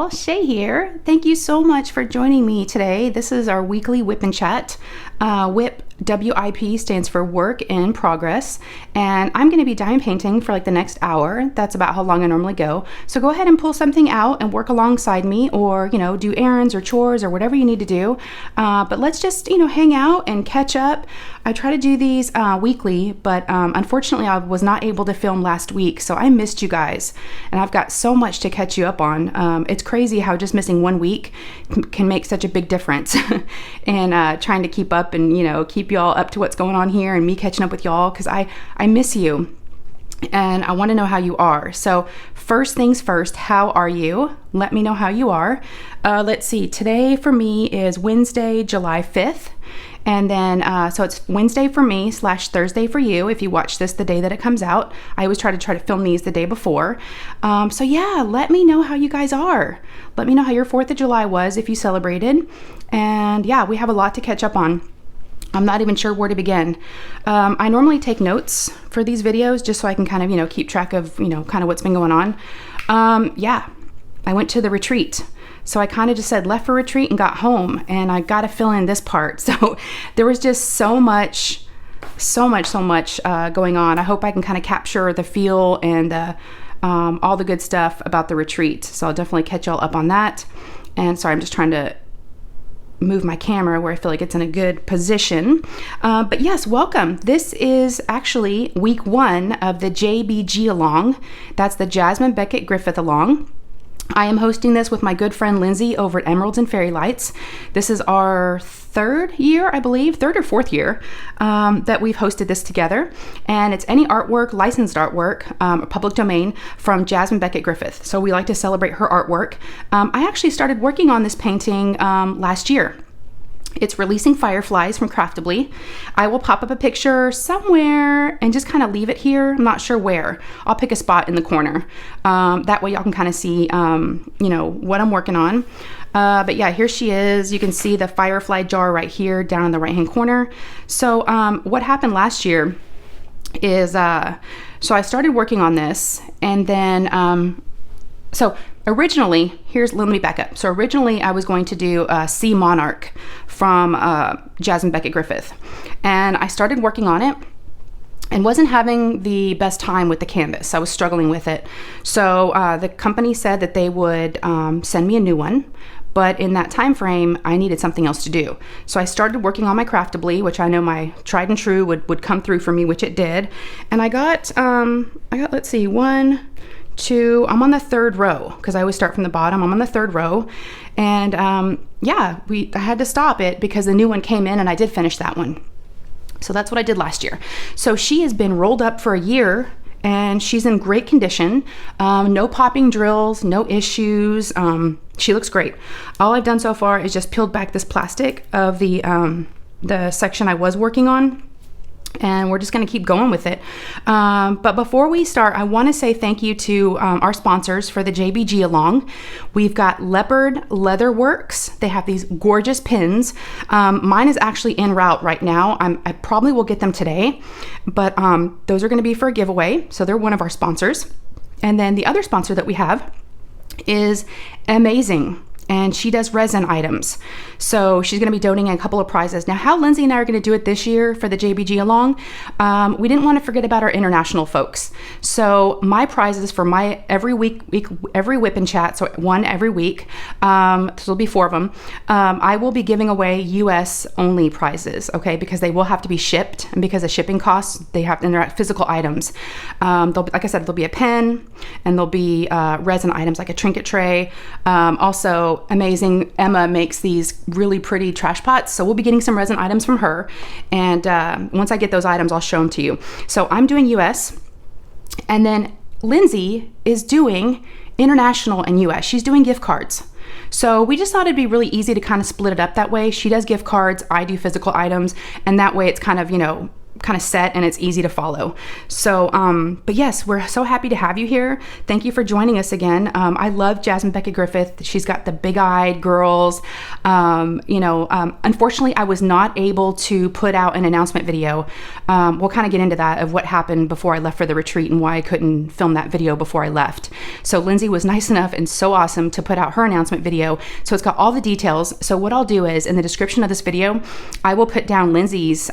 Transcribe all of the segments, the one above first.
y'all, Shay here. Thank you so much for joining me today. This is our weekly Whip and Chat. WIP, W-I-P, stands for work in progress, and I'm going to be diamond painting for like the next hour. That's about how long I normally go. So go ahead and pull something out and work alongside me, or do errands or chores or whatever you need to do. But let's just hang out and catch up. I try to do these weekly, but unfortunately I was not able to film last week, so I missed you guys, and I've got so much to catch you up on. It's crazy how just missing 1 week can make such a big difference in trying to keep up and keep y'all up to what's going on here, and me catching up with y'all, because I miss you and I want to know how you are. So first things first, how are you? Let me know how you are. Let's see, today for me is Wednesday, July 5th. And then, so it's Wednesday for me / Thursday for you if you watch this the day that it comes out. I always try to film these the day before. So yeah, let me know how you guys are. Let me know how your 4th of July was if you celebrated. And yeah, we have a lot to catch up on. I'm not even sure where to begin. I normally take notes for these videos just so I can kind of, keep track of, kind of what's been going on. Yeah, I went to the retreat. So I kind of just said left for retreat and got home, and I got to fill in this part. So there was just so much going on. I hope I can kind of capture the feel and all the good stuff about the retreat. So I'll definitely catch y'all up on that. And sorry, I'm just trying to move my camera where I feel like it's in a good position. But yes, welcome. This is actually week 1 of the JBGAlong. That's the Jasmine Beckett Griffith Along. I am hosting this with my good friend Lindsay over at Emeralds and Fairy Lights. This is our 3rd year, I believe, 3rd or 4th year that we've hosted this together. And it's any artwork, licensed artwork, public domain from Jasmine Beckett Griffith. So we like to celebrate her artwork. I actually started working on this painting last year. It's Releasing Fireflies from Craftibly. I will pop up a picture somewhere and just kind of leave it here. I'm not sure where. I'll pick a spot in the corner. That way y'all can kind of see, what I'm working on. But yeah, here she is. You can see the firefly jar right here down in the right-hand corner. So what happened last year is, so I started working on this, and then, so originally, let me back up. So originally I was going to do Sea Monarch from Jasmine Beckett Griffith. And I started working on it and wasn't having the best time with the canvas. I was struggling with it. So the company said that they would send me a new one. But in that time frame, I needed something else to do. So I started working on my Craftibly, which I know my tried and true would come through for me, which it did. And I got let's see, 1, 2, I'm on the 3rd row because I always start from the bottom. I'm on the 3rd row, and yeah, I had to stop it because the new one came in, and I did finish that one. So that's what I did last year. So she has been rolled up for a year, and she's in great condition. No popping drills, no issues. She looks great. All I've done so far is just peeled back this plastic of the section I was working on. And we're just going to keep going with it. But before we start, I want to say thank you to our sponsors for the JBGAlong. We've got Leopard Leather Works. They have these gorgeous pins. Mine is actually en route right now. I probably will get them today, but those are going to be for a giveaway. So they're one of our sponsors. And then the other sponsor that we have is Amazing. And she does resin items. So she's gonna be donating a couple of prizes. Now, how Lindsay and I are gonna do it this year for the JBGAlong, we didn't wanna forget about our international folks. So my prizes for my every Whip and Chat, so one every week, so there'll be 4 of them, I will be giving away US only prizes, okay? Because they will have to be shipped, and because of shipping costs, and they're physical items. Like I said, there'll be a pen, and there'll be resin items like a trinket tray. Also, Amazing Emma makes these really pretty trash pots, so we'll be getting some resin items from her, and once I get those items, I'll show them to you. So I'm doing US, and then Lindsay is doing international and US. She's doing gift cards. So we just thought it'd be really easy to kind of split it up that way. She does gift cards, I do physical items, and that way it's kind of, kind of set and it's easy to follow. So, but yes, we're so happy to have you here. Thank you for joining us again. I love Jasmine Becca Griffith. She's got the big-eyed girls. Unfortunately, I was not able to put out an announcement video. We'll kind of get into that of what happened before I left for the retreat and why I couldn't film that video before I left. So Lindsay was nice enough and so awesome to put out her announcement video. So it's got all the details. So what I'll do is in the description of this video, I will put down Lindsay's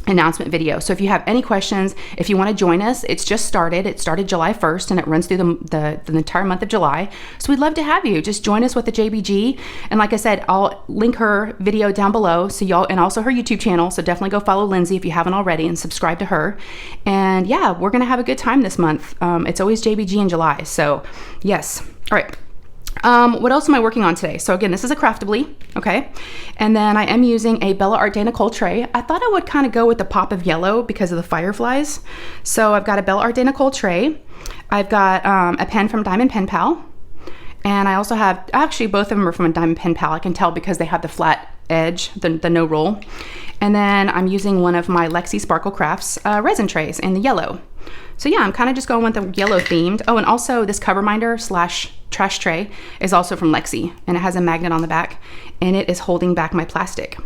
announcement video. So if you have any questions, if you want to join us, it's just started. It started July 1st and it runs through the entire month of July. So we'd love to have you. Just join us with the JBG. And like I said, I'll link her video down below. So y'all, and also her YouTube channel. So definitely go follow Lindsay if you haven't already and subscribe to her. And yeah, we're going to have a good time this month. It's always JBG in July. So yes. All right. What else am I working on today? So again, this is a Craftably, okay? And then I am using a Bella Art de Nicole tray. I thought I would kind of go with the pop of yellow because of the fireflies. So I've got a Bella Art de Nicole tray. I've got a pen from Diamond Pen Pal. And I also have, actually both of them are from a Diamond Pen Pal. I can tell because they have the flat edge, the no roll. And then I'm using one of my Lexi Sparkle Crafts resin trays in the yellow. So yeah, I'm kind of just going with the yellow themed. Oh, and also this cover minder / trash tray is also from Lexi, and it has a magnet on the back and it is holding back my plastic.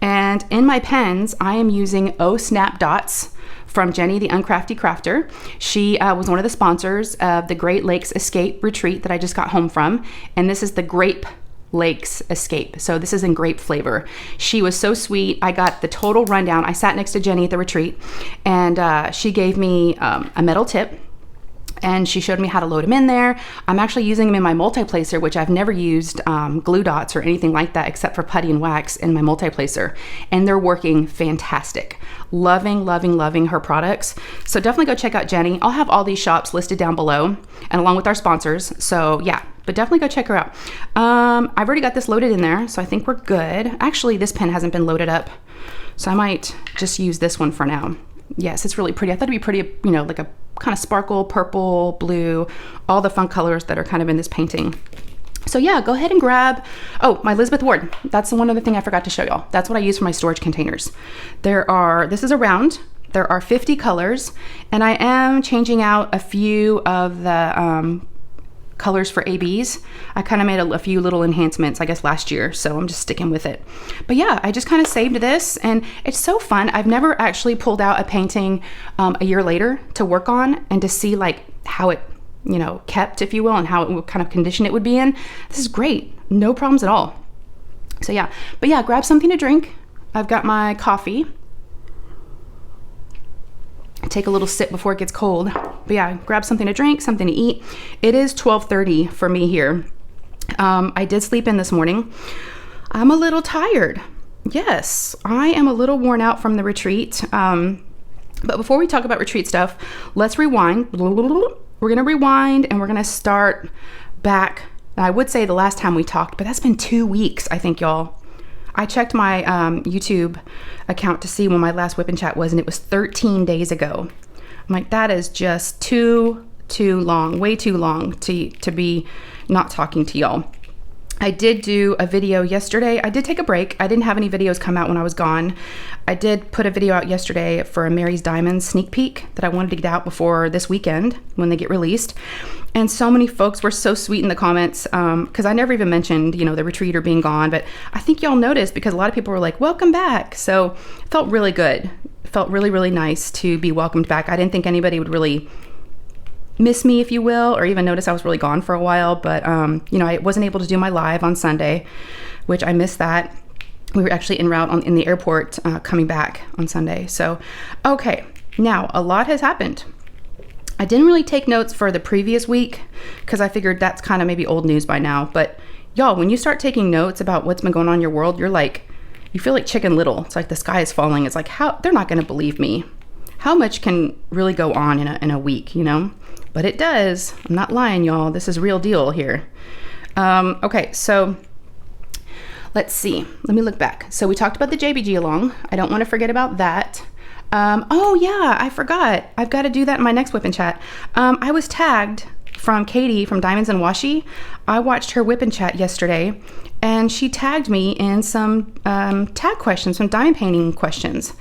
And in my pens, I am using Oh Snap Dots from Jenny the Uncrafty Crafter. She was one of the sponsors of the Great Lakes Escape retreat that I just got home from. And this is the Grape Lakes Escape. So this is in grape flavor. She was so sweet. I got the total rundown. I sat next to Jenny at the retreat and she gave me a metal tip and she showed me how to load them in there. I'm actually using them in my multi-placer, which I've never used glue dots or anything like that except for putty and wax in my multi-placer, and they're working fantastic. Loving, loving, loving her products. So definitely go check out Jenny. I'll have all these shops listed down below and along with our sponsors. So yeah, but definitely go check her out. I've already got this loaded in there, so I think we're good. Actually, this pen hasn't been loaded up, so I might just use this one for now. Yes, it's really pretty. I thought it'd be pretty, like a kind of sparkle, purple, blue, all the fun colors that are kind of in this painting. So yeah, go ahead and grab, my Elizabeth Ward. That's the one other thing I forgot to show y'all. That's what I use for my storage containers. This is a round. There are 50 colors, and I am changing out a few of the colors for ABs. I kind of made a few little enhancements, I guess, last year, so I'm just sticking with it. But yeah, I just kind of saved this, and it's so fun. I've never actually pulled out a painting a year later to work on and to see like how it, kept, if you will, and what kind of condition it would be in. This is great. No problems at all. So yeah, but yeah, grab something to drink. I've got my coffee. Take a little sip before it gets cold. But yeah, grab something to drink, something to eat. It is 12:30 for me here. I did sleep in this morning. I'm a little tired. Yes, I am a little worn out from the retreat. But before we talk about retreat stuff, let's rewind. We're gonna rewind and we're gonna start back. I would say the last time we talked, but that's been 2 weeks, I think, y'all. I checked my YouTube account to see when my last Whip and Chat was, and it was 13 days ago. I'm like, that is just too long, way too long to be not talking to y'all. I did do a video yesterday. I did take a break. I didn't have any videos come out when I was gone. I did put a video out yesterday for a Mary's Diamonds sneak peek that I wanted to get out before this weekend when they get released. And so many folks were so sweet in the comments because I never even mentioned, the retreat or being gone. But I think y'all noticed because a lot of people were like, welcome back. So it felt really good. It felt really, really nice to be welcomed back. I didn't think anybody would really miss me, if you will, or even notice I was really gone for a while. But, I wasn't able to do my live on Sunday, which I missed that. We were actually en route in the airport coming back on Sunday. So, okay, now a lot has happened. I didn't really take notes for the previous week because I figured that's kind of maybe old news by now. But y'all, when you start taking notes about what's been going on in your world, you feel like Chicken Little. It's like the sky is falling. It's like, they're not going to believe me. How much can really go on in a week, But it does. I'm not lying, y'all. This is real deal here. Okay, so let's see. Let me look back. So we talked about the JBGAlong. I don't want to forget about that. Oh yeah, I forgot. I've got to do that in my next Whip and Chat. I was tagged from Katie from Diamonds and Washi. I watched her whip and chat yesterday, and she tagged me in some tag questions, some diamond painting questions.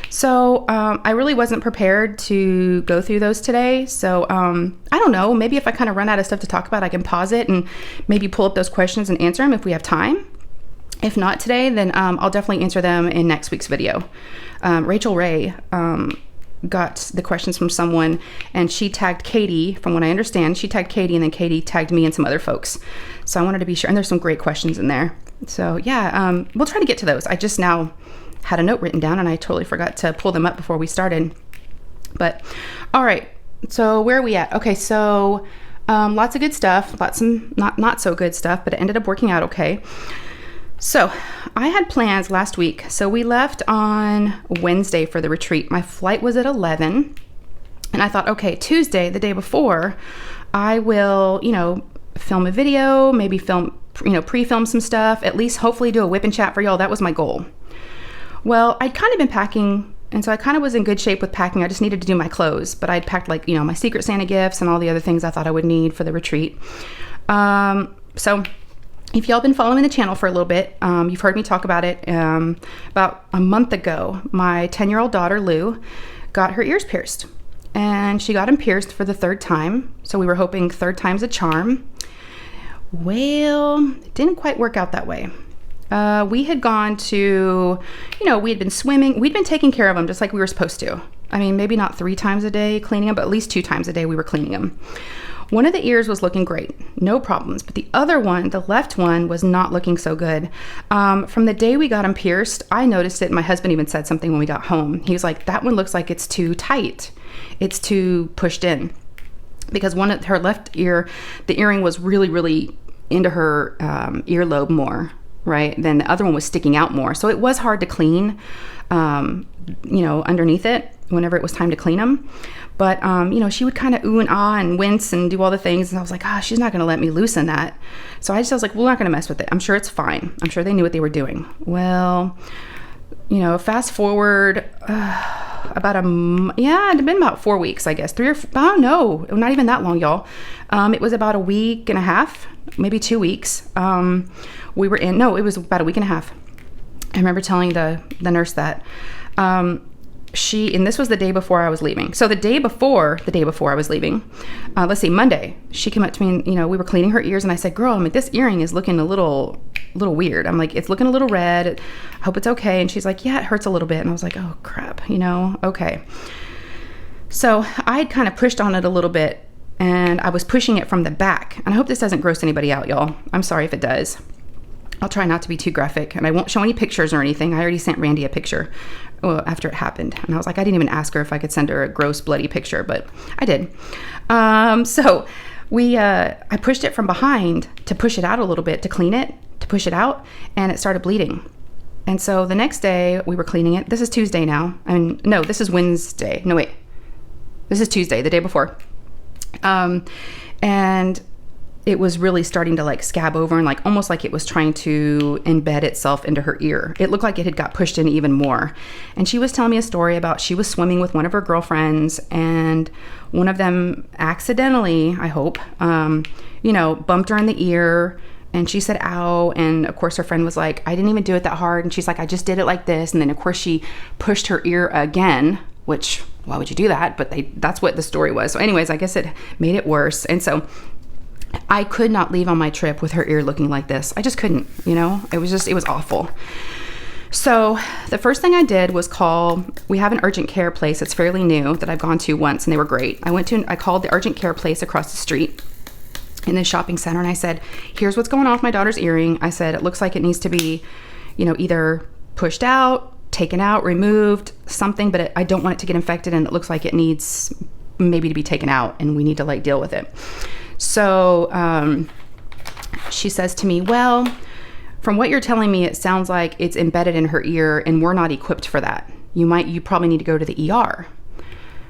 So I really wasn't prepared to go through those today. So I don't know, maybe if I kind of run out of stuff to talk about, I can pause it and maybe pull up those questions and answer them if we have time. If not today, then I'll definitely answer them in next week's video. Rachel Ray got the questions from someone, and she tagged Katie, from what I understand. She tagged Katie, and then Katie tagged me and some other folks. So I wanted to be sure, and there's some great questions in there. So yeah, we'll try to get to those. I just now had a note written down, and I totally forgot to pull them up before we started. But all right, so where are we at? Okay, so lots of good stuff, lots of not so good stuff, but it ended up working out okay. So I had plans last week. So we left on Wednesday for the retreat. My flight was at 11, and I thought, okay, Tuesday, the day before, I will, film a video, maybe pre-film some stuff, at least hopefully do a whip and chat for y'all. That was my goal. Well, I'd kind of been packing, and so I kind of was in good shape with packing. I just needed to do my clothes, but I'd packed my Secret Santa gifts and all the other things I thought I would need for the retreat. So if y'all been following the channel for a little bit, you've heard me talk about it. About a month ago, my 10-year-old daughter, Lou, got her ears pierced. And she got them pierced for the 3rd time. So we were hoping 3rd time's a charm. Well, it didn't quite work out that way. We had gone to, we had been swimming. We'd been taking care of them just like we were supposed to. I mean, maybe not 3 times a day cleaning them, but at least 2 times a day we were cleaning them. One of the ears was looking great, no problems, but the other one, the left one, was not looking so good. From the day we got them pierced, I noticed it, and my husband even said something when we got home. He was like, that one looks like it's too tight. It's too pushed in. Because one of her left ear, the earring was really, really into her earlobe more, right? Then the other one was sticking out more. So it was hard to clean, underneath it whenever it was time to clean them. But, she would kind of ooh and ah and wince and do all the things. And I was like, she's not going to let me loosen that. So I was like, we're not going to mess with it. I'm sure it's fine. I'm sure they knew what they were doing. Well, fast forward it had been about 4 weeks, I guess. Not even that long, y'all. It was about a week and a half, maybe 2 weeks. It was about a week and a half. I remember telling the nurse that, and this was the day before I was leaving. So the day before I was leaving, Monday, she came up to me and, we were cleaning her ears, and I said, girl, this earring is looking a little weird. I'm like, it's looking a little red. I hope it's okay. And she's like, yeah, it hurts a little bit. And I was like, oh crap, okay. So I had kind of pushed on it a little bit, and I was pushing it from the back. And I hope this doesn't gross anybody out, y'all. I'm sorry if it does. I'll try not to be too graphic, and I won't show any pictures or anything. I already sent Randy a picture after it happened, and I was like, I didn't even ask her if I could send her a gross bloody picture, but I did. So I pushed it from behind to push it out a little bit, to clean it, to push it out, and it started bleeding. And so the next day we were cleaning it. This is Tuesday now. This is Wednesday. No, wait. This is Tuesday, the day before. And it was really starting to scab over, and almost like it was trying to embed itself into her ear. It looked like it had got pushed in even more. And she was telling me a story about she was swimming with one of her girlfriends, and one of them accidentally, I hope, bumped her in the ear, and she said, ow. And of course her friend was like, I didn't even do it that hard. And she's like, I just did it like this. And then of course she pushed her ear again, which, why would you do that? But that's what the story was. So anyways, I guess it made it worse. And so I could not leave on my trip with her ear looking like this. I just couldn't, it was awful. So the first thing I did was we have an urgent care place that's fairly new that I've gone to once, and they were great. I called the urgent care place across the street in the shopping center, and I said, here's what's going on with my daughter's earring. I said, it looks like it needs to be, either pushed out, taken out, removed, something, but I don't want it to get infected, and it looks like it needs maybe to be taken out, and we need to deal with it. So she says to me, well, from what you're telling me, it sounds like it's embedded in her ear, and we're not equipped for that. You probably need to go to the ER.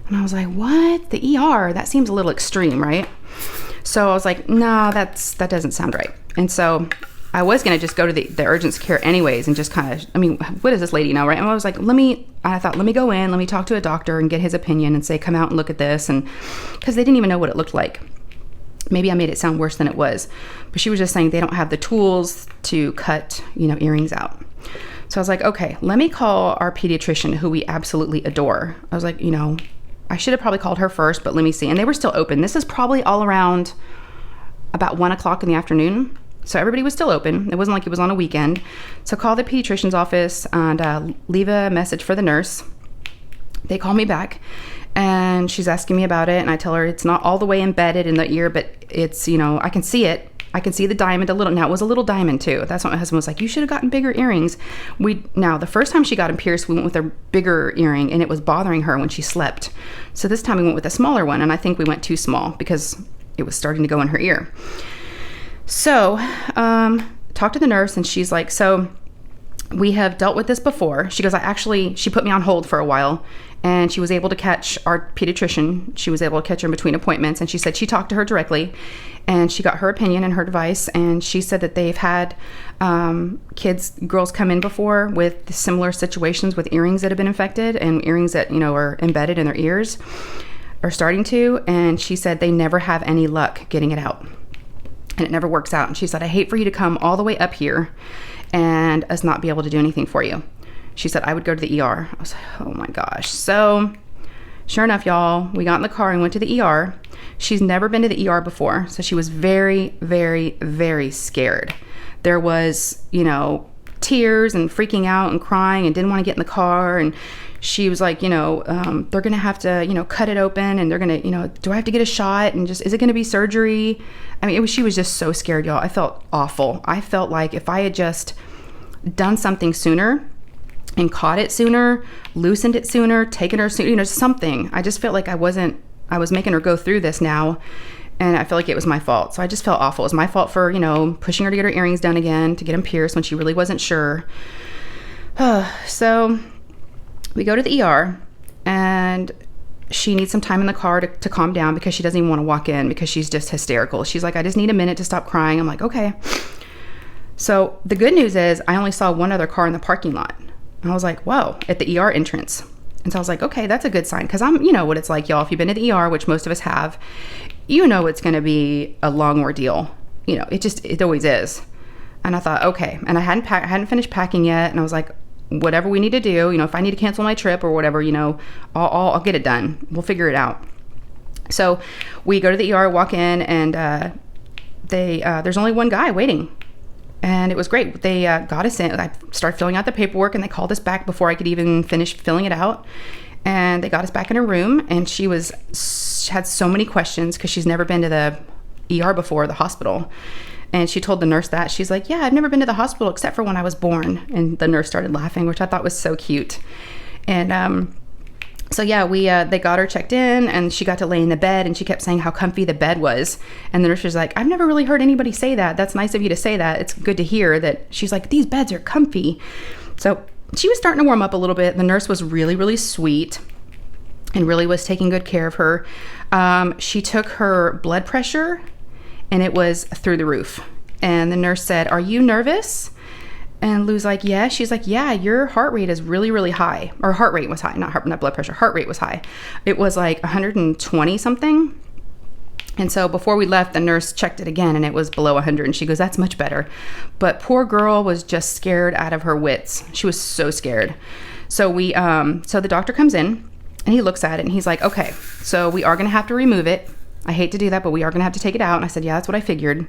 And I was like, what? The ER? That seems a little extreme, right? So I was like, no, that doesn't sound right. And so I was going to just go to the urgent care anyways, and just kind of, what does this lady know, right? And I was like, let me go in, let me talk to a doctor and get his opinion and say, come out and look at this. And because they didn't even know what it looked like. Maybe I made it sound worse than it was, but she was just saying they don't have the tools to cut, earrings out. So I was like, okay, let me call our pediatrician, who we absolutely adore. I was like, I should have probably called her first, but let me see. And they were still open. This is probably all around about 1 o'clock in the afternoon. So everybody was still open. It wasn't like it was on a weekend. So call the pediatrician's office and leave a message for the nurse. They call me back and she's asking me about it. And I tell her it's not all the way embedded in the ear, but it's, I can see it. I can see the diamond a little. Now, it was a little diamond too. That's what my husband was like, you should have gotten bigger earrings. Now, the first time she got them pierced, we went with a bigger earring and it was bothering her when she slept. So this time we went with a smaller one, and I think we went too small because it was starting to go in her ear. So, talked to the nurse and she's like, so we have dealt with this before. She goes, she put me on hold for a while, and she was able to catch our pediatrician. She was able to catch her in between appointments, and she said she talked to her directly and she got her opinion and her advice. And she said that they've had girls come in before with similar situations with earrings that have been infected and earrings that, are embedded in their ears or starting to. And she said they never have any luck getting it out, and it never works out. And she said, I hate for you to come all the way up here and us not be able to do anything for you. She said, I would go to the ER. I was like, oh my gosh. So sure enough, y'all, we got in the car and went to the ER. She's never been to the ER before. So she was very, very, very scared. There was, tears and freaking out and crying and didn't want to get in the car. And she was like, they're going to have to, cut it open, and they're going to, do I have to get a shot? And just, is it going to be surgery? I mean, she was just so scared, y'all. I felt awful. I felt like if I had just done something sooner and caught it sooner, loosened it sooner, taken her sooner, something. I just felt like I was making her go through this now, and I felt like it was my fault. So I just felt awful. It was my fault for, pushing her to get her earrings done again, to get them pierced when she really wasn't sure. So we go to the ER, and she needs some time in the car to calm down because she doesn't even want to walk in because she's just hysterical. She's like, I just need a minute to stop crying. I'm like, okay. So the good news is I only saw one other car in the parking lot. And I was like, whoa, at the ER entrance. And so I was like, okay, that's a good sign. Because you know what it's like, y'all. If you've been to the ER, which most of us have, it's going to be a long ordeal. It always is. And I thought, okay. And I hadn't finished packing yet. And I was like, whatever we need to do, if I need to cancel my trip or whatever, I'll get it done. We'll figure it out. So we go to the ER, walk in, and there's only one guy waiting. And it was great. They got us in. I started filling out the paperwork, and they called us back before I could even finish filling it out. And they got us back in her room, and she had so many questions because she's never been to the ER before, the hospital. And she told the nurse that. She's like, yeah, I've never been to the hospital except for when I was born. And the nurse started laughing, which I thought was so cute. And so yeah, they got her checked in, and she got to lay in the bed, and she kept saying how comfy the bed was. And the nurse was like, I've never really heard anybody say that. That's nice of you to say that. It's good to hear that. She's like, these beds are comfy. So she was starting to warm up a little bit. The nurse was really, really sweet and really was taking good care of her. She took her blood pressure, and it was through the roof. And the nurse said, are you nervous? And Lou's like, yeah. She's like, yeah, your heart rate is really, really high. Or heart rate was high, not blood pressure. Heart rate was high. It was like 120 something. And so before we left, the nurse checked it again, and it was below 100. And she goes, that's much better. But poor girl was just scared out of her wits. She was so scared. So so the doctor comes in, and he looks at it, and he's like, okay, so we are going to have to remove it. I hate to do that, but we are going to have to take it out. And I said, yeah, that's what I figured.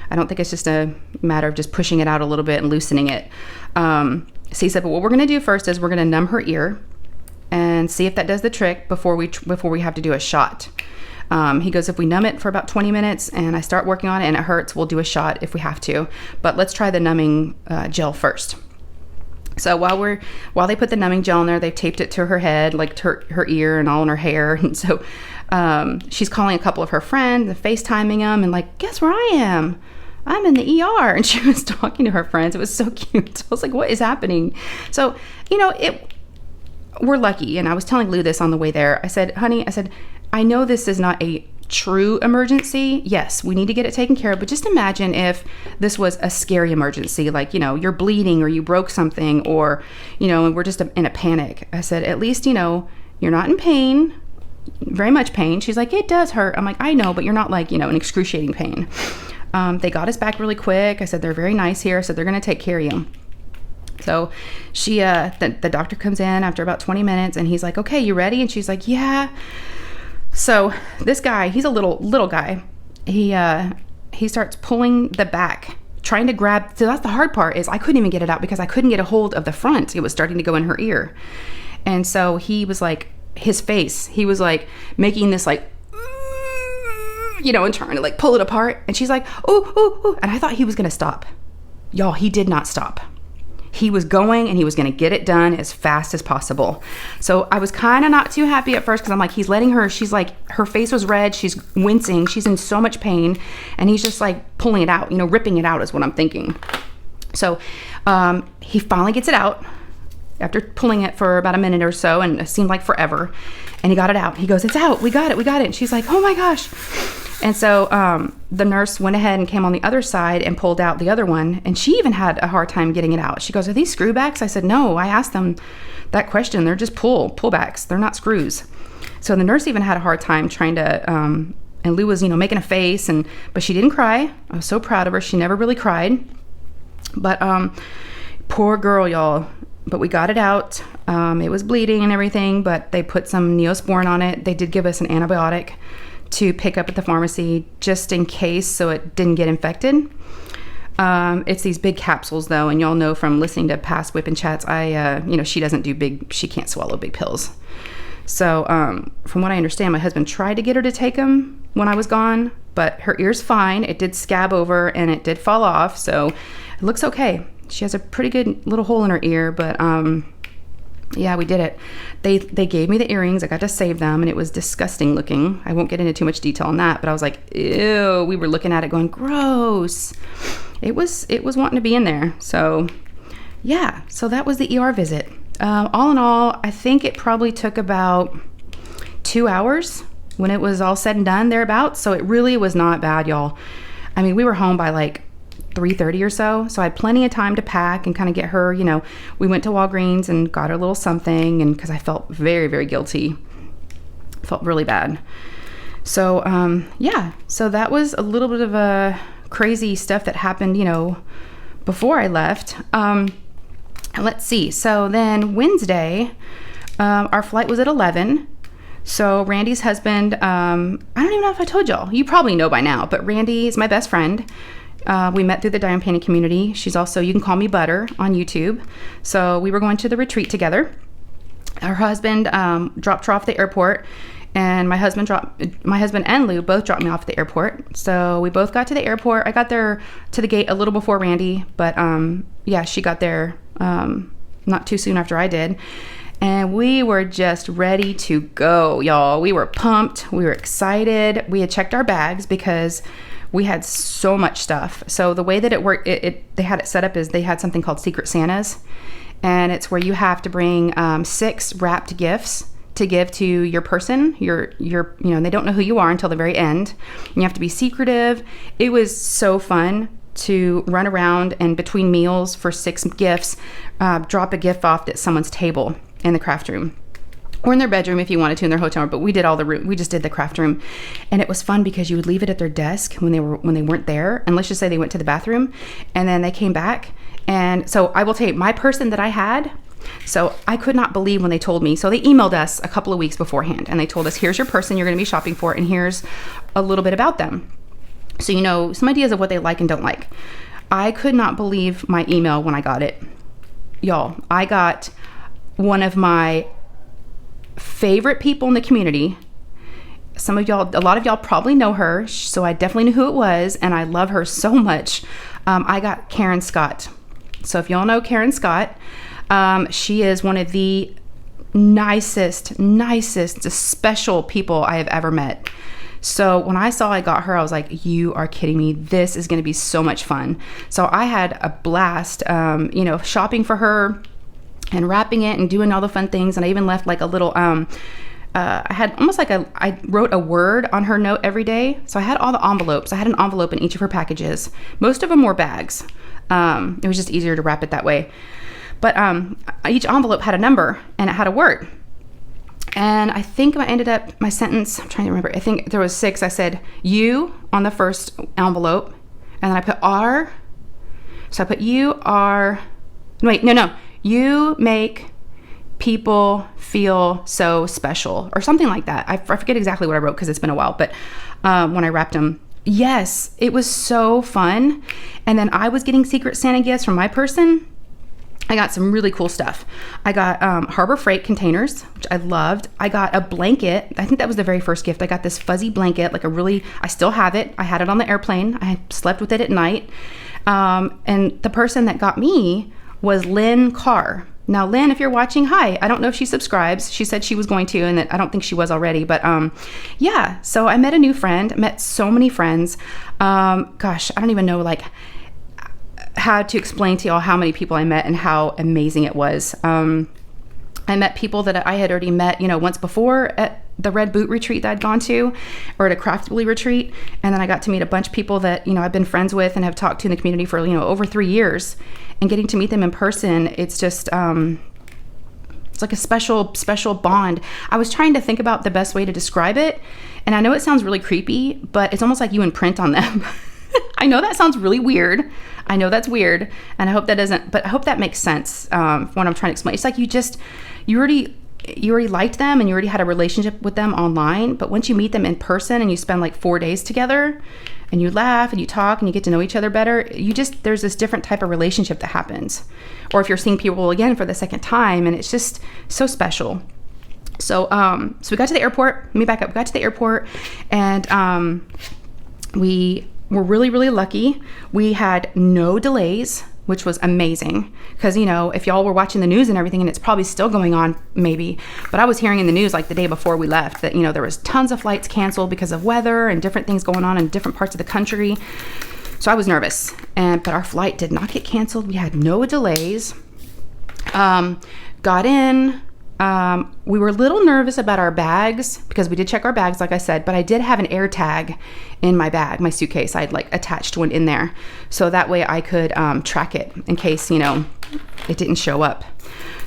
I don't think it's just a matter of just pushing it out a little bit and loosening it. So he said, but what we're going to do first is we're going to numb her ear and see if that does the trick before we have to do a shot. He goes, if we numb it for about 20 minutes and I start working on it and it hurts, we'll do a shot if we have to. But let's try the numbing gel first. So while they put the numbing gel in there, they've taped it to her head, like to her ear and all in her hair. And so she's calling a couple of her friends and FaceTiming them and like, guess where I am? I'm in the ER. And she was talking to her friends. It was so cute. I was like, what is happening? So, we're lucky. And I was telling Lou this on the way there. I said, honey, I know this is not a true emergency. Yes, we need to get it taken care of. But just imagine if this was a scary emergency, like, you're bleeding or you broke something or, and we're just in a panic. I said, at least, you're not in pain. very much pain. She's like, it does hurt. I'm like, I know, but you're not like, in excruciating pain. They got us back really quick. I said, they're very nice here. So they're going to take care of you. So she, the doctor comes in after about 20 minutes and he's like, okay, you ready? And she's like, yeah. So this guy, he's a little guy. He starts pulling the back, trying to grab. So that's the hard part, is I couldn't even get it out because I couldn't get a hold of the front. It was starting to go in her ear. And so he was like, his face, he was like making this like, and trying to like pull it apart. And she's like, oh. And I thought he was going to stop. Y'all, he did not stop. He was going and he was going to get it done as fast as possible. So I was kind of not too happy at first because I'm like, he's letting her, she's like, her face was red. She's wincing. She's in so much pain. And he's just like pulling it out, ripping it out is what I'm thinking. So he finally gets it out after pulling it for about a minute or so. And it seemed like forever. And he got it out. He goes, it's out. We got it. And she's like, oh my gosh. And so the nurse went ahead and came on the other side and pulled out the other one. And she even had a hard time getting it out. She goes, are these screwbacks? I said, no, I asked them that question. They're just pullbacks. They're not screws. So the nurse even had a hard time trying to, and Lou was, making a face, but she didn't cry. I was so proud of her. She never really cried. But poor girl, y'all. But we got it out. It was bleeding and everything, but they put some Neosporin on it. They did give us an antibiotic to pick up at the pharmacy just in case, so it didn't get infected. It's these big capsules though, and y'all know from listening to past Whip and Chats, she doesn't do she can't swallow big pills. So from what I understand, my husband tried to get her to take them when I was gone, but her ear's fine. It did scab over and it did fall off, so it looks okay. She has a pretty good little hole in her ear, but yeah, we did it. They gave me the earrings. I got to save them, and it was disgusting looking. I won't get into too much detail on that, but I was like, ew. We were looking at it going, gross. It was wanting to be in there. So yeah, so that was the ER visit. All in all, I think it probably took about 2 hours when it was all said and done, thereabouts. So it really was not bad, y'all. I mean, we were home by like 3:30 or so. So I had plenty of time to pack and kind of get her, we went to Walgreens and got her a little something, and because I felt very, very guilty. Felt really bad. So, yeah. So that was a little bit of a crazy stuff that happened, before I left. Let's see. So then Wednesday, our flight was at 11. So Randy's husband, I don't even know if I told y'all. You probably know by now, but Randy is my best friend. We met through the diamond painting community. She's also, you can call me Butter on YouTube. So we were going to the retreat together. Her husband dropped her off at the airport, and my husband and Lou both dropped me off at the airport. So we both got to the airport. I got there to the gate a little before Randy, but yeah, she got there not too soon after I did. And we were just ready to go, y'all. We were pumped. We were excited. We had checked our bags because we had so much stuff. So the way that it worked, they had it set up is they had something called Secret Santas. And it's where you have to bring 6 wrapped gifts to give to your person. They don't know who you are until the very end. You have to be secretive. It was so fun to run around and between meals for 6 gifts, drop a gift off at someone's table in the craft room. Or in their bedroom if you wanted to, in their hotel room. But we did all the room. We just did the craft room, and it was fun because you would leave it at their desk when they weren't there. And let's just say they went to the bathroom, and then they came back. And so I will tell you, my person that I had. So I could not believe when they told me. So they emailed us a couple of weeks beforehand, and they told us, here's your person you're going to be shopping for, and here's a little bit about them. So some ideas of what they like and don't like. I could not believe my email when I got it, y'all. I got one of my favorite people in the community. A lot of y'all probably know her, so I definitely knew who it was, and I love her so much. I got Karen Scott. So if y'all know Karen Scott, she is one of the nicest, special people I have ever met. So when I saw I got her, I was like, you are kidding me. This is going to be so much fun. So I had a blast, shopping for her and wrapping it and doing all the fun things. And I even left like a little, I had almost like I wrote a word on her note every day. So I had all the envelopes. I had an envelope in each of her packages. Most of them were bags. It was just easier to wrap it that way. But each envelope had a number and it had a word. And I think I ended up, my sentence, I'm trying to remember, I think there was 6. I said you on the first envelope, and then I put R. So I put you are, wait, no, you make people feel so special, or something like that. I forget exactly what I wrote because it's been a while, but when I wrapped them, yes, it was so fun. And then I was getting Secret Santa gifts from my person. I got some really cool stuff. I got Harbor Freight containers, which I loved. I got a blanket. I think that was the very first gift. I got this fuzzy blanket, like I still have it. I had it on the airplane. I had slept with it at night. And the person that got me was Lynn Carr. Now, Lynn, if you're watching, hi. I don't know if she subscribes. She said she was going to, and that I don't think she was already. But yeah, so I met a new friend, met so many friends. Gosh, I don't even know like how to explain to y'all how many people I met and how amazing it was. I met people that I had already met, once before at the Red Boot retreat that I'd gone to, or at a Craftily retreat. And then I got to meet a bunch of people that, I've been friends with and have talked to in the community for, over 3 years. And getting to meet them in person, it's just, it's like a special bond. I was trying to think about the best way to describe it. And I know it sounds really creepy, but it's almost like you imprint on them. I know that sounds really weird. I know that's weird. And I hope that doesn't, but I hope that makes sense what I'm trying to explain. It's like you already liked them and you already had a relationship with them online. But once you meet them in person and you spend like 4 days together and you laugh and you talk and you get to know each other better, there's this different type of relationship that happens. Or if you're seeing people again for the second time, and it's just so special. So we got to the airport. Let me back up. We got to the airport, and we were really, really lucky. We had no delays, which was amazing. Because, if y'all were watching the news and everything, and it's probably still going on maybe, but I was hearing in the news like the day before we left that, there was tons of flights canceled because of weather and different things going on in different parts of the country. So I was nervous, but our flight did not get canceled. We had no delays. Got in. We were a little nervous about our bags because we did check our bags, like I said, but I did have an air tag in my bag, my suitcase. I'd like attached one in there. So that way I could track it in case, it didn't show up.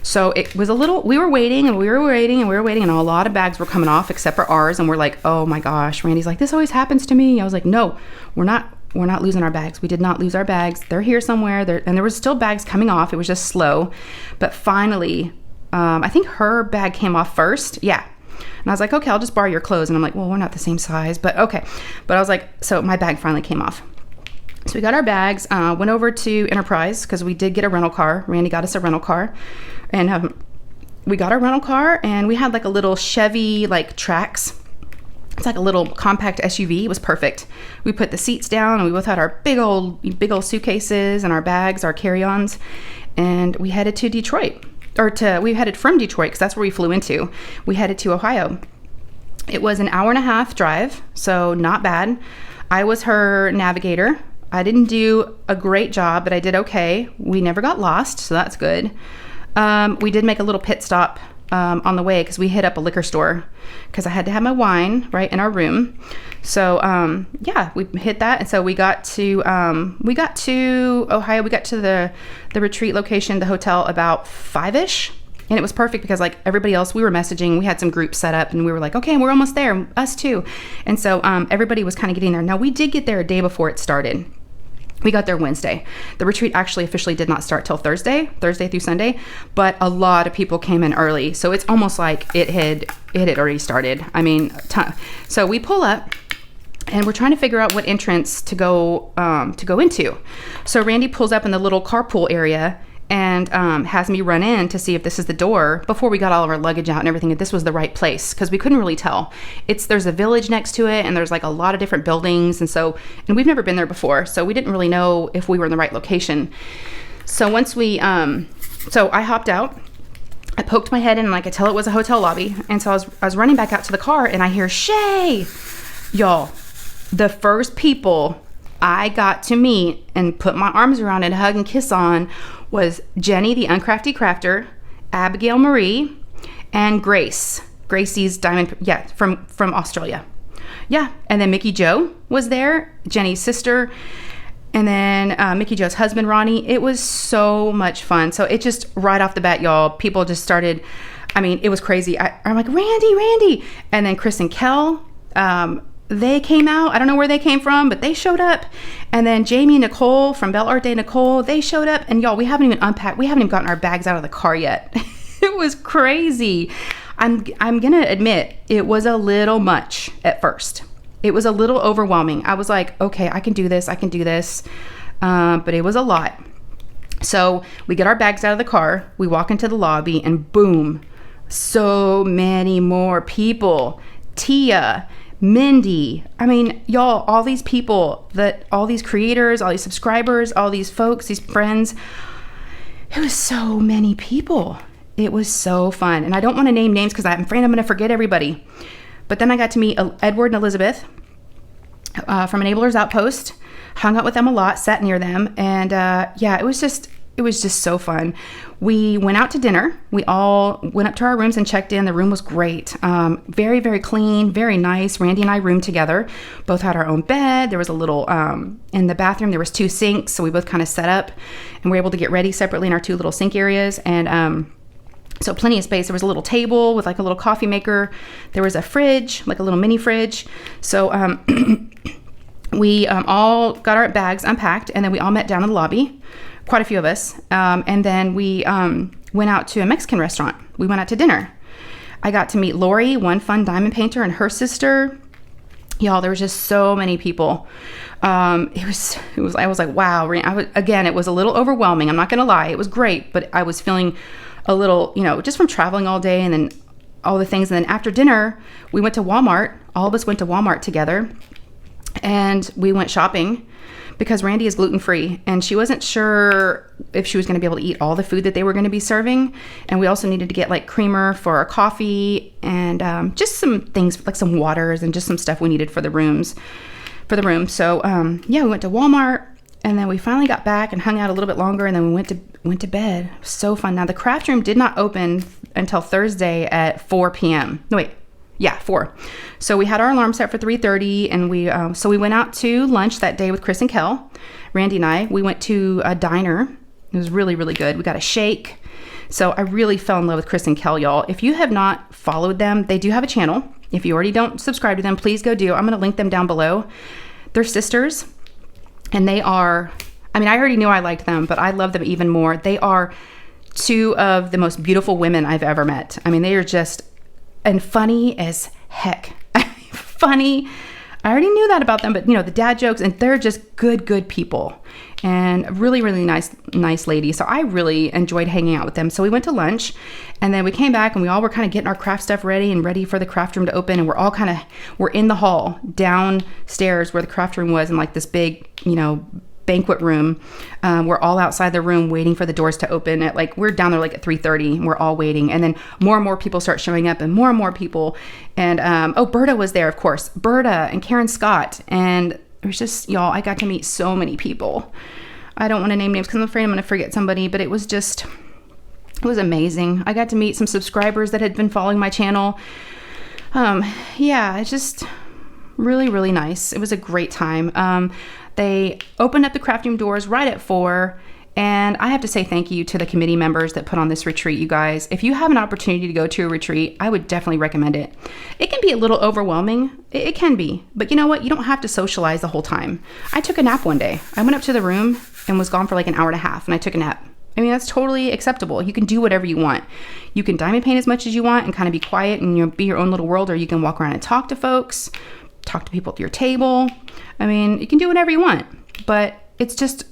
So it was we were waiting and a lot of bags were coming off except for ours. And we're like, oh my gosh, Randy's like, this always happens to me. I was like, no, we're not losing our bags. We did not lose our bags. They're here somewhere. And there was still bags coming off. It was just slow. But finally, I think her bag came off first. Yeah. And I was like, okay, I'll just borrow your clothes. And I'm like, well, we're not the same size, but okay. But I was like, so my bag finally came off. So we got our bags, went over to Enterprise because we did get a rental car. Randy got us a rental car. And we got our rental car, and we had like a little Chevy like Trax. It's like a little compact SUV. It was perfect. We put the seats down, and we both had our big old suitcases and our bags, our carry-ons. And we headed to Detroit. We headed from Detroit because that's where we flew into. We headed to Ohio. It was an 1.5-hour drive, so not bad. I was her navigator. I didn't do a great job, but I did okay. We never got lost, so that's good. We did make a little pit stop on the way because we hit up a liquor store because I had to have my wine right in our room. So yeah, we hit that, and so we got to Ohio. We got to the retreat location, the hotel, about 5-ish, and it was perfect because like everybody else, we were messaging. We had some groups set up, and we were like, okay, we're almost there, us too. And so everybody was kind of getting there. Now we did get there a day before it started. We got there Wednesday. The retreat actually officially did not start till Thursday through Sunday, but a lot of people came in early. So it's almost like it had already started. I mean, so we pull up and we're trying to figure out what entrance to go into. So Randy pulls up in the little carpool area and has me run in to see if this is the door before we got all of our luggage out and everything, if this was the right place, because we couldn't really tell. There's a village next to it, and there's like a lot of different buildings, and we've never been there before, so we didn't really know if we were in the right location. So once we so I hopped out, I poked my head in and I could tell it was a hotel lobby, and so I was running back out to the car, and I hear Shay. Y'all, the first people I got to meet and put my arms around and hug and kiss on was Jenny, the Uncrafty Crafter, Abigail Marie, and Gracie's Diamond, from Australia. Yeah, and then Mickey Joe was there, Jenny's sister, and then Mickey Joe's husband, Ronnie. It was so much fun. So it just, right off the bat, y'all, people just started I mean, it was crazy. I'm like, Randy. And then Kris and Kel, they came out. I don't know where they came from, but they showed up. And then Jamie and Nicole from Belle Arte Nicole, they showed up. And y'all, we haven't even unpacked. We haven't even gotten our bags out of the car yet. It was crazy. I'm going to admit it was a little much at first. It was a little overwhelming. I was like, okay, I can do this. But it was a lot. So we get our bags out of the car. We walk into the lobby and boom, so many more people. Tia, Mindy, I mean, y'all, all these people, all these creators, all these subscribers, all these folks, these friends. It was so many people. It was so fun. And I don't want to name names because I'm afraid I'm going to forget everybody. But then I got to meet Edward and Elizabeth from Enablers Outpost. Hung out with them a lot, sat near them. And yeah, it was just so fun. We went out to dinner. We all went up to our rooms and checked in. The room was great. Very, very clean, very nice. Randy and I roomed together. Both had our own bed. There was a little, in the bathroom, there was 2 sinks. So we both kind of set up and were able to get ready separately in our 2 little sink areas. And so plenty of space. There was a little table with like a little coffee maker. There was a fridge, like a little mini fridge. So we all got our bags unpacked, and then we all met down in the lobby, quite a few of us. And then we went out to a Mexican restaurant. We went out to dinner. I got to meet Lori, one fun diamond painter, and her sister. Y'all, there was just so many people. I was like, wow. Again, it was a little overwhelming. I'm not going to lie. It was great, but I was feeling a little, just from traveling all day and then all the things. And then after dinner, we went to Walmart. All of us went to Walmart together. And we went shopping because Randy is gluten-free and she wasn't sure if she was going to be able to eat all the food that they were going to be serving. And we also needed to get like creamer for our coffee and just some things like some waters and just some stuff we needed for the room. So yeah, we went to Walmart and then we finally got back and hung out a little bit longer and then we went to bed. It was so fun. Now the craft room did not open until Thursday at 4 p.m. No, wait. Yeah, 4. So we had our alarm set for 3:30 and we went out to lunch that day with Kris and Kel, Randy and I. We went to a diner. It was really, really good. We got a shake. So I really fell in love with Kris and Kel, y'all. If you have not followed them, they do have a channel. If you already don't subscribe to them, please go do. I'm going to link them down below. They're sisters and they are, I mean, I already knew I liked them, but I love them even more. They are 2 of the most beautiful women I've ever met. I mean, they are just and funny as heck. Funny. I already knew that about them, but the dad jokes, and they're just good people and really, really nice ladies. So I really enjoyed hanging out with them. So we went to lunch and then we came back and we all were kind of getting our craft stuff ready for the craft room to open. And we're in the hall downstairs where the craft room was in like this big, banquet room. We're all outside the room waiting for the doors to open we're down there like at 3:30 and we're all waiting. And then more and more people start showing up and more people. And, Berta was there, of course, Berta and Karen Scott. And it was just, y'all, I got to meet so many people. I don't want to name names because I'm afraid I'm going to forget somebody, but it was amazing. I got to meet some subscribers that had been following my channel. Yeah, it's just really, really nice. It was a great time. They opened up the craft room doors right at 4. And I have to say thank you to the committee members that put on this retreat, you guys. If you have an opportunity to go to a retreat, I would definitely recommend it. It can be a little overwhelming. It can be. But you know what? You don't have to socialize the whole time. I took a nap one day. I went up to the room and was gone for like an hour and a half and I took a nap. I mean, that's totally acceptable. You can do whatever you want. You can diamond paint as much as you want and kind of be quiet and be your own little world, or you can walk around and talk to folks, talk to people at your table. I mean, you can do whatever you want, but it's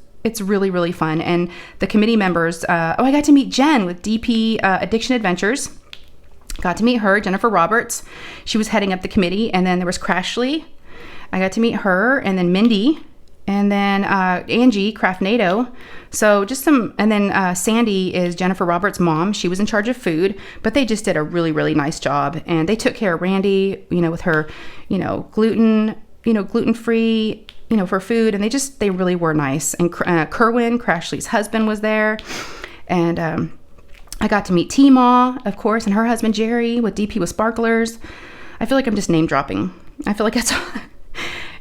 really, really fun. And the committee members, I got to meet Jen with DP Addiction Adventures. Got to meet her, Jennifer Roberts. She was heading up the committee. And then there was Crashly. I got to meet her, and then Mindy, and then Angie, Craftnado. So and then Sandy is Jennifer Roberts' mom. She was in charge of food, but they just did a really, really nice job. And they took care of Randy, with her, gluten-free, for food. And they really were nice. And Kerwin, Crashly's husband, was there. And I got to meet T-Ma, of course, and her husband, Jerry, with DP with Sparklers. I feel like I'm just name dropping. I feel like that's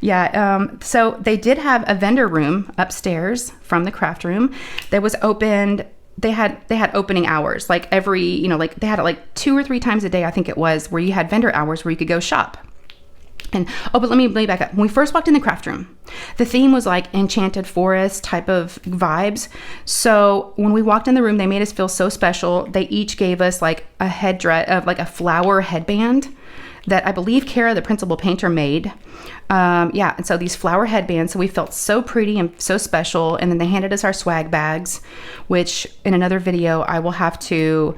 yeah. So they did have a vendor room upstairs from the craft room that was opened they had opening hours, like every, you know, like they had it like 2 or 3 times a day, I think it was, where you had vendor hours where you could go shop. And but let me back up. When we first walked in the craft room, the theme was like enchanted forest type of vibes. So when we walked in the room, they made us feel so special. They each gave us like a headdress of like a flower headband that I believe Kara, the principal painter, made. Yeah, and so these flower headbands, so we felt so pretty and so special. And then they handed us our swag bags, which in another video I will have to,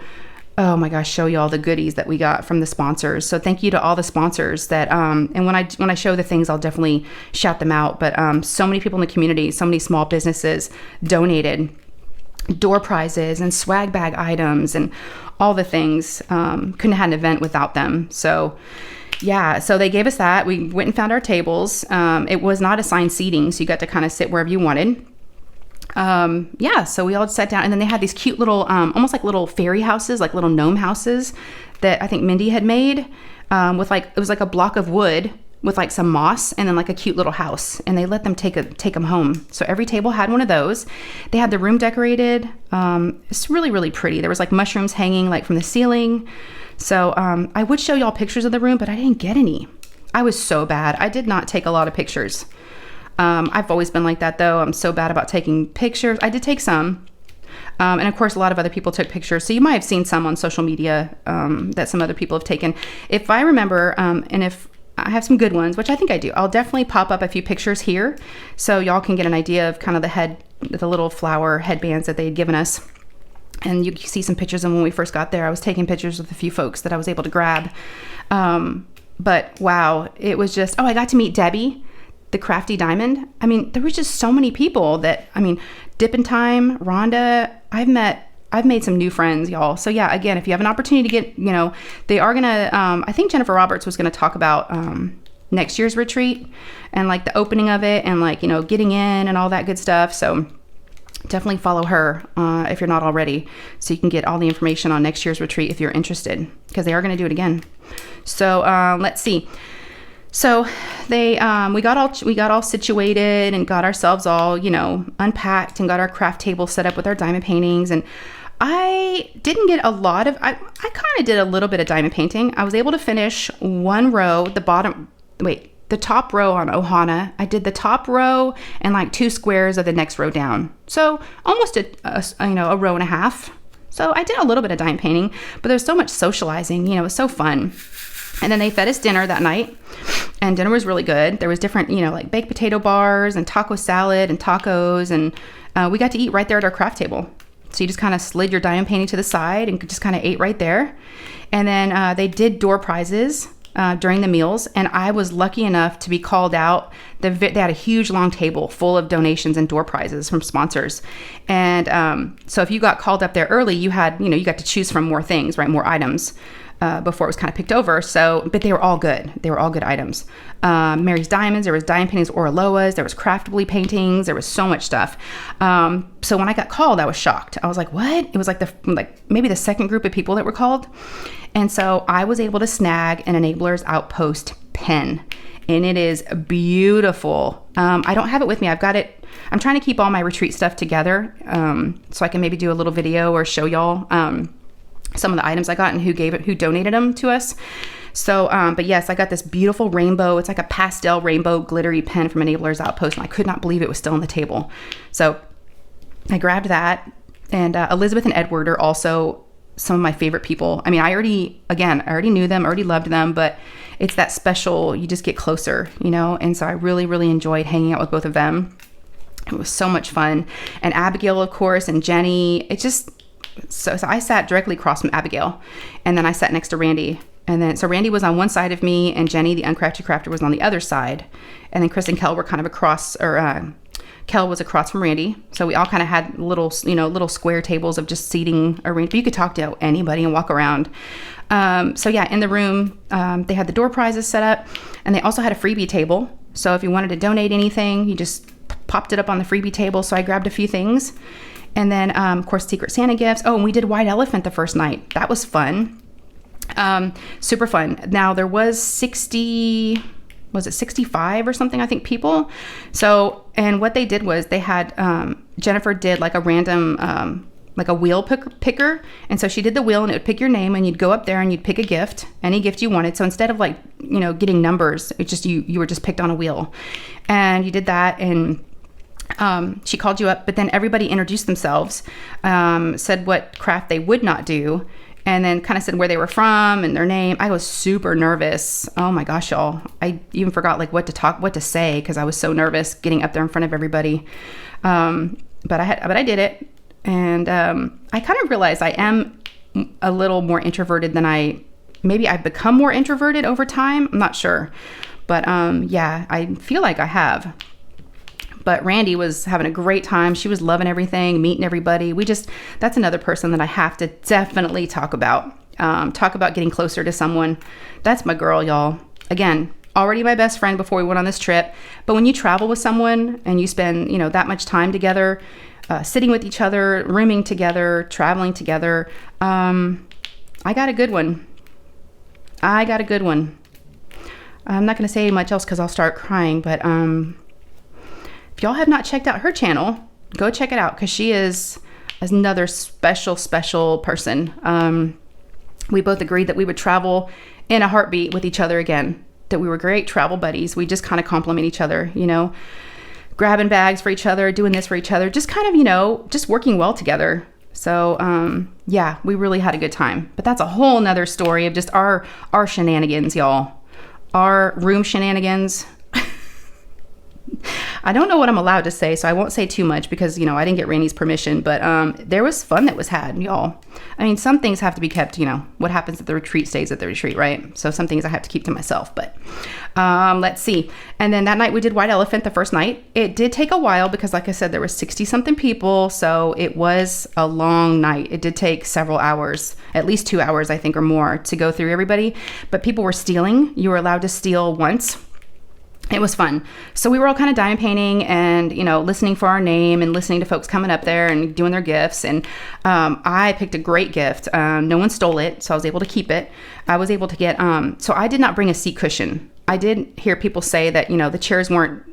oh my gosh, show you all the goodies that we got from the sponsors. So thank you to all the sponsors that, and when I show the things, I'll definitely shout them out. But so many people in the community, so many small businesses donated door prizes and swag bag items and all the things. Couldn't have had an event without them. So yeah, so they gave us that. We went and found our tables. It was not assigned seating, so you got to kind of sit wherever you wanted. Yeah, so we all sat down, and then they had these cute little, almost like little fairy houses, like little gnome houses that I think Mindy had made, with like, it was like a block of wood with like some moss and then like a cute little house, and they let them take them home. So every table had one of those. They had the room decorated. It's really, really pretty. There was like mushrooms hanging like from the ceiling. So, I would show y'all pictures of the room, but I didn't get any. I was so bad. I did not take a lot of pictures. I've always been like that though. I'm so bad about taking pictures. I did take some. And of course, a lot of other people took pictures. So you might have seen some on social media that some other people have taken. If I remember, and if I have some good ones, which I think I do, I'll definitely pop up a few pictures here so y'all can get an idea of kind of the little flower headbands that they had given us. And you can see some pictures of when we first got there. I was taking pictures with a few folks that I was able to grab. But wow, it was just, I got to meet Debbie, the Crafty Diamond. I mean, there was just so many people that, I mean, Dippin' Time, Rhonda, I've made some new friends, y'all. So yeah, again, if you have an opportunity to get, you know, they are gonna, I think Jennifer Roberts was gonna talk about next year's retreat and like the opening of it and like, you know, getting in and all that good stuff. So definitely follow her if you're not already, so you can get all the information on next year's retreat if you're interested, because they are going to do it again. So let's see. So they we got all situated and got ourselves all, you know, unpacked and got our craft table set up with our diamond paintings. And I didn't get a lot of, I kind of did a little bit of diamond painting. I was able to finish one row, the top row on Ohana. I did the top row and like 2 squares of the next row down. So almost a row and a half. So I did a little bit of diamond painting, but there's so much socializing, you know, it was so fun. And then they fed us dinner that night, and dinner was really good. There was different, you know, like baked potato bars and taco salad and tacos. And we got to eat right there at our craft table. So you just kind of slid your diamond painting to the side and just kind of ate right there. And then they did door prizes during the meals, and I was lucky enough to be called out. They had a huge long table full of donations and door prizes from sponsors. And so if you got called up there early, you got to choose from more things, right? More items before it was kind of picked over. So, but they were all good. They were all good items. Mary's Diamonds, there was diamond paintings, Oraloas, there was craftable paintings, there was so much stuff. So when I got called, I was shocked. I was like, what? It was like maybe the second group of people that were called. And so I was able to snag an Enablers Outpost pen, and it is beautiful. I don't have it with me. I've got it. I'm trying to keep all my retreat stuff together so I can maybe do a little video or show y'all some of the items I got and who donated them to us. So, but yes, I got this beautiful rainbow. It's like a pastel rainbow glittery pen from Enablers Outpost, and I could not believe it was still on the table. So I grabbed that, and Elizabeth and Edward are also some of my favorite people. I mean, I already knew them, already loved them, but it's that special, you just get closer, you know? And so I really, really enjoyed hanging out with both of them. It was so much fun. And Abigail, of course, and Jenny, so I sat directly across from Abigail, and then I sat next to Randy. And then, so Randy was on one side of me, and Jenny, the Uncrafted Crafter, was on the other side. And then Kris and Kel were kind of across, Kel was across from Randy. So we all kind of had little square tables of just seating arranged. But you could talk to anybody and walk around. So yeah, in the room, they had the door prizes set up, and they also had a freebie table. So if you wanted to donate anything, you just popped it up on the freebie table. So I grabbed a few things. And then, of course, Secret Santa gifts. Oh, and we did White Elephant the first night. That was fun. Super fun. Now, there was 65 or something, I think, people. So, and what they did was they had, Jennifer did like a random, like a wheel picker. And so she did the wheel and it would pick your name, and you'd go up there and you'd pick a gift, any gift you wanted. So instead of like, you know, getting numbers, it just, you were just picked on a wheel, and you did that. And she called you up, but then everybody introduced themselves, said what craft they would not do, and then kind of said where they were from and their name. I was super nervous. Oh my gosh, y'all. I even forgot like what to say, because I was so nervous getting up there in front of everybody. But I did it. And I kind of realized I am a little more introverted than maybe I've become more introverted over time. I'm not sure. But yeah, I feel like I have. But Randy was having a great time. She was loving everything, meeting everybody. That's another person that I have to definitely talk about. Talk about getting closer to someone. That's my girl, y'all. Again, already my best friend before we went on this trip. But when you travel with someone and you spend, you know, that much time together, sitting with each other, rooming together, traveling together, I got a good one. I'm not going to say much else because I'll start crying, but if y'all have not checked out her channel, go check it out, because she is another special person. We both agreed that we would travel in a heartbeat with each other again, that we were great travel buddies. We just kind of compliment each other, you know, grabbing bags for each other, doing this for each other, just kind of, you know, just working well together. So yeah, we really had a good time. But that's a whole nother story of just our shenanigans, y'all. Our room shenanigans. I don't know what I'm allowed to say, so I won't say too much because, you know, I didn't get Randy's permission, but there was fun that was had, y'all. I mean, some things have to be kept, you know, what happens at the retreat stays at the retreat, right? So some things I have to keep to myself, but let's see. And then that night we did White Elephant the first night. It did take a while because, like I said, there were 60 something people, so it was a long night. It did take several hours, at least 2 hours, I think, or more to go through everybody, but people were stealing. You were allowed to steal once. It was fun. So we were all kind of diamond painting and, you know, listening for our name and listening to folks coming up there and doing their gifts. And I picked a great gift. No one stole it, so I was able to keep it. I was able to get, so I did not bring a seat cushion. I did hear people say that, you know, the chairs weren't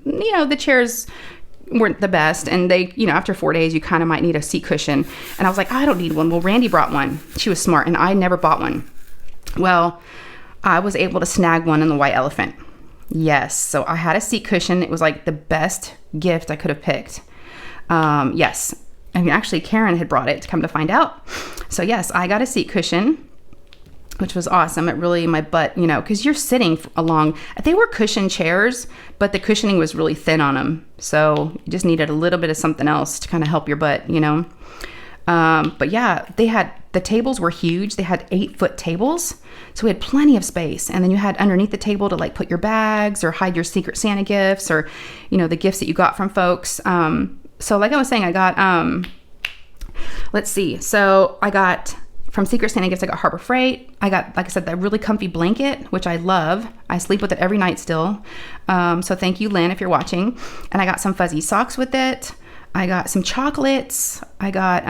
the best. And they, you know, after 4 days, you kind of might need a seat cushion. And I was like, I don't need one. Well, Randy brought one. She was smart, and I never bought one. Well, I was able to snag one in the White Elephant. Yes, so I had a seat cushion. It was like the best gift I could have picked. Yes, I mean, actually Karen had brought it, to come to find out. So yes, I got a seat cushion, which was awesome. It really, my butt, you know, because you're sitting along, they were cushion chairs, but the cushioning was really thin on them. So you just needed a little bit of something else to kind of help your butt, you know. But yeah, the tables were huge. They had 8-foot tables. So we had plenty of space. And then you had underneath the table to like put your bags or hide your Secret Santa gifts, or, you know, the gifts that you got from folks. So like I was saying, I got, let's see. So I got, from Secret Santa gifts, I got Harbor Freight. I got, like I said, that really comfy blanket, which I love. I sleep with it every night still. So thank you, Lynn, if you're watching. And I got some fuzzy socks with it. I got some chocolates. I got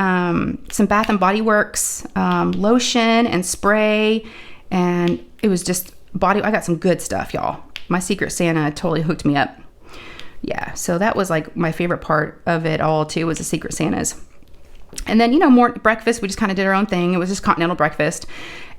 some Bath and Body Works lotion and spray, and it was just I got some good stuff, y'all. My Secret Santa totally hooked me up. Yeah, so that was like my favorite part of it all too, was the Secret Santas. And then, you know, more breakfast. We just kind of did our own thing. It was just continental breakfast,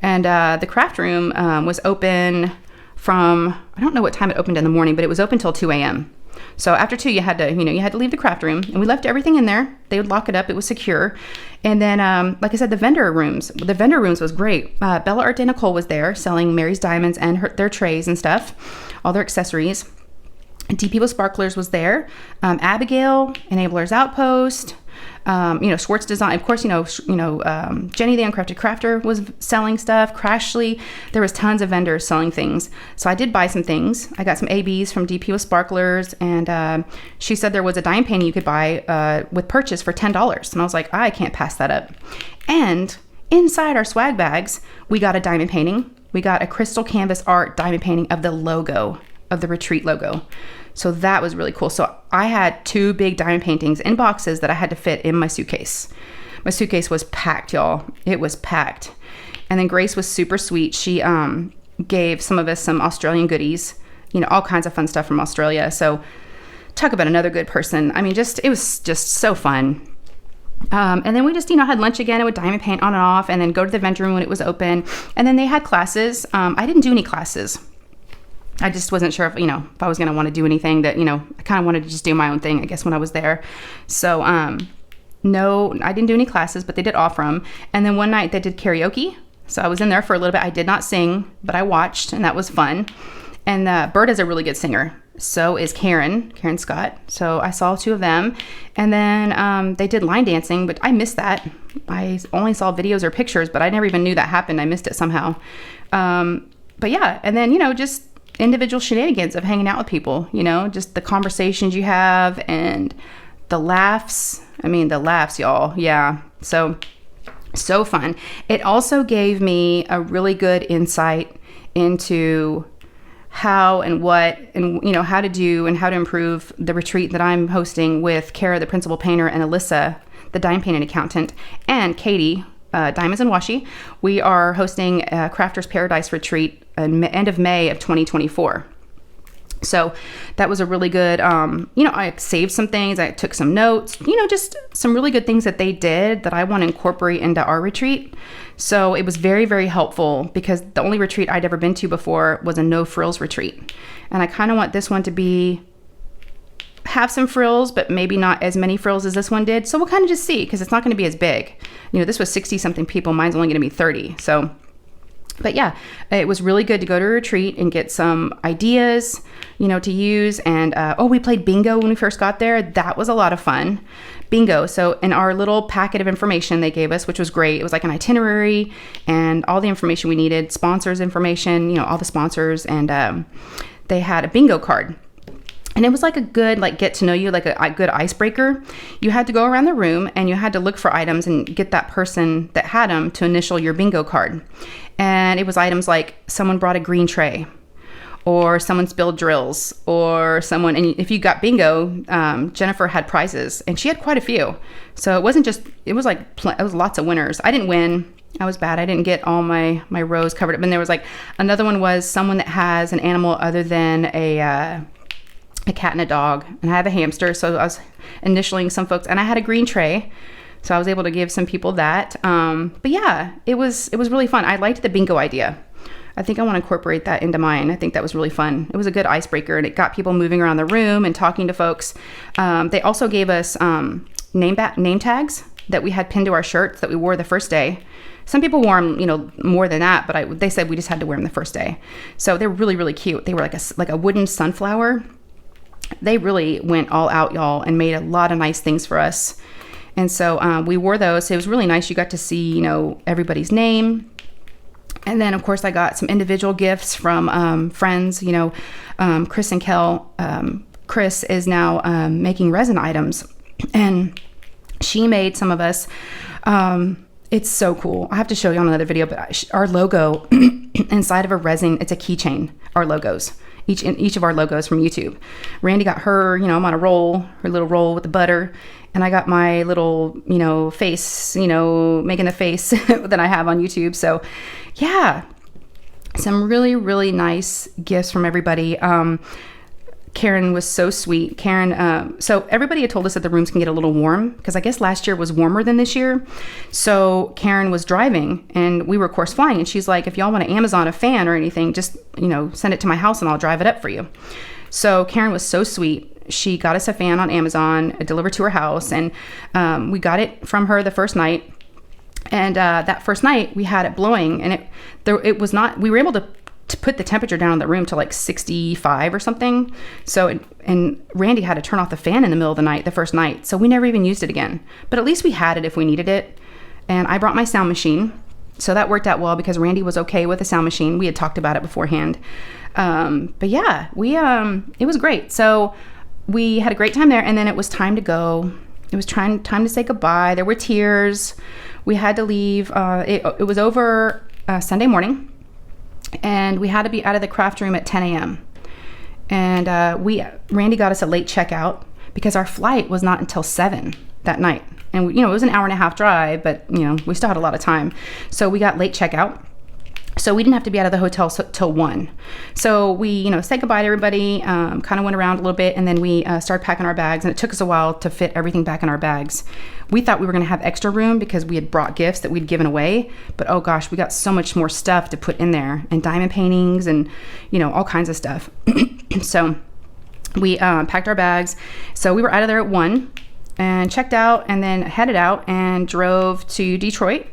and the craft room was open from, I don't know what time it opened in the morning, but it was open till 2 a.m. So after 2, you had to leave the craft room, and we left everything in there. They would lock it up. It was secure. And then, like I said, the vendor rooms was great. Bella Art de Nicole was there selling Mary's Diamonds and their trays and stuff, all their accessories. DP with Sparklers was there. Abigail, Enabler's Outpost, Schwartz Design, of course, Jenny the Uncrafted Crafter was selling stuff. Crashly, there was tons of vendors selling things. So I did buy some things. I got some ABs from DP with Sparklers, and she said there was a dime painting you could buy with purchase for $10. And I was like, I can't pass that up. And inside our swag bags, we got a diamond painting. We got a crystal canvas art diamond painting of the logo, of the retreat logo. So that was really cool. So I had 2 big diamond paintings in boxes that I had to fit in my suitcase. My suitcase was packed, y'all. It was packed. And then Grace was super sweet. She gave some of us some Australian goodies, all kinds of fun stuff from Australia. So talk about another good person. I mean, it was just so fun. And then we just, had lunch again. I would diamond paint on and off, and then go to the vending room when it was open. And then they had classes. I didn't do any classes. I just wasn't sure if, if I was going to want to do anything that, I kind of wanted to just do my own thing, I guess, when I was there. So, no, I didn't do any classes, but they did offer them. And then one night they did karaoke. So I was in there for a little bit. I did not sing, but I watched, and that was fun. And Bird is a really good singer. So is Karen Scott. So I saw 2 of them. And then they did line dancing, but I missed that. I only saw videos or pictures, but I never even knew that happened. I missed it somehow. But yeah, and then, just individual shenanigans of hanging out with people, just the conversations you have and the laughs. I mean, the laughs, y'all. Yeah. So fun. It also gave me a really good insight into how and what and how to do and how to improve the retreat that I'm hosting with Kara, the principal painter, and Alyssa, the dime painting accountant, and Katie, Diamonds and Washi. We are hosting a Crafter's Paradise retreat end of May of 2024. So that was a really good, I saved some things. I took some notes, just some really good things that they did that I want to incorporate into our retreat. So it was very, very helpful because the only retreat I'd ever been to before was a no frills retreat. And I kind of want this one to have some frills, but maybe not as many frills as this one did. So we'll kind of just see, because it's not going to be as big. This was 60 something people. Mine's only going to be 30. So, but yeah, it was really good to go to a retreat and get some ideas, to use. And, we played bingo when we first got there. That was a lot of fun. Bingo. So in our little packet of information they gave us, which was great, it was like an itinerary and all the information we needed, sponsors information, all the sponsors. And they had a bingo card. And it was like a good, get to know you, like a good icebreaker. You had to go around the room and you had to look for items and get that person that had them to initial your bingo card. And it was items like someone brought a green tray, or someone spilled drills, or someone, and if you got bingo, Jennifer had prizes, and she had quite a few. So it wasn't just, it was lots of winners. I didn't win. I was bad. I didn't get all my rows covered up. And there was another one was someone that has an animal other than a cat and a dog, and I have a hamster. So I was initialing some folks, and I had a green tray. So I was able to give some people that. But yeah, it was really fun. I liked the bingo idea. I think I want to incorporate that into mine. I think that was really fun. It was a good icebreaker, and it got people moving around the room and talking to folks. They also gave us name tags that we had pinned to our shirts that we wore the first day. Some people wore them, more than that, but they said we just had to wear them the first day. So they were really, really cute. They were like a wooden sunflower. They really went all out, y'all, and made a lot of nice things for us. And so we wore those. It was really nice. You got to see, everybody's name. And then, of course, I got some individual gifts from friends, Kris and Kel. Kris is now making resin items, and she made some of us. It's so cool. I have to show you on another video, but our logo inside of a resin, it's a keychain, our logos. Each of our logos from YouTube. Randy got her, I'm on her little roll with the butter. And I got my little, face, making the face that I have on YouTube. So yeah, some really, really nice gifts from everybody. Karen was so sweet. Karen, so everybody had told us that the rooms can get a little warm, because I guess last year was warmer than this year. So Karen was driving, and we were, of course, flying. And she's like, if y'all want to Amazon a fan or anything, just, send it to my house and I'll drive it up for you. So Karen was so sweet. She got us a fan on Amazon, delivered to her house, and we got it from her the first night. And that first night we had it blowing, and it was not, we were able to put the temperature down in the room to like 65 or something. So, and Randy had to turn off the fan in the middle of the night, the first night. So we never even used it again, but at least we had it if we needed it. And I brought my sound machine. So that worked out well because Randy was okay with the sound machine. We had talked about it beforehand. But yeah, it was great. So we had a great time there, and then it was time to go. It was time to say goodbye. There were tears. We had to leave. It was over Sunday morning, and we had to be out of the craft room at 10 a.m. And Randy got us a late checkout because our flight was not until 7 that night. And it was an hour and a half drive, but we still had a lot of time. So we got late checkout. So we didn't have to be out of the hotel till 1. So we, you know, said goodbye to everybody, kind of went around a little bit, and then we started packing our bags, and it took us a while to fit everything back in our bags. We thought we were going to have extra room because we had brought gifts that we'd given away, but oh gosh, we got so much more stuff to put in there, and diamond paintings and, you know, all kinds of stuff. So we packed our bags. So we were out of there at 1 and checked out, and then headed out and drove to Detroit.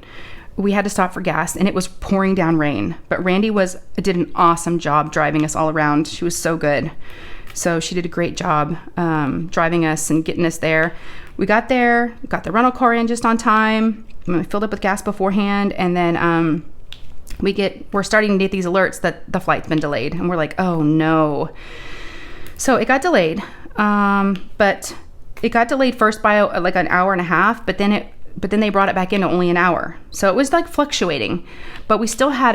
We had to stop for gas, and it was pouring down rain, but Randy did an awesome job driving us all around. She was so good. So she did a great job driving us and getting us there. We got there, got the rental car in just on time. We filled up with gas beforehand, and then we're starting to get these alerts that the flight's been delayed, and we're like, oh no. So it got delayed, but it got delayed first by like an hour and a half, but then they brought it back into only an hour. So it was like fluctuating, but we still had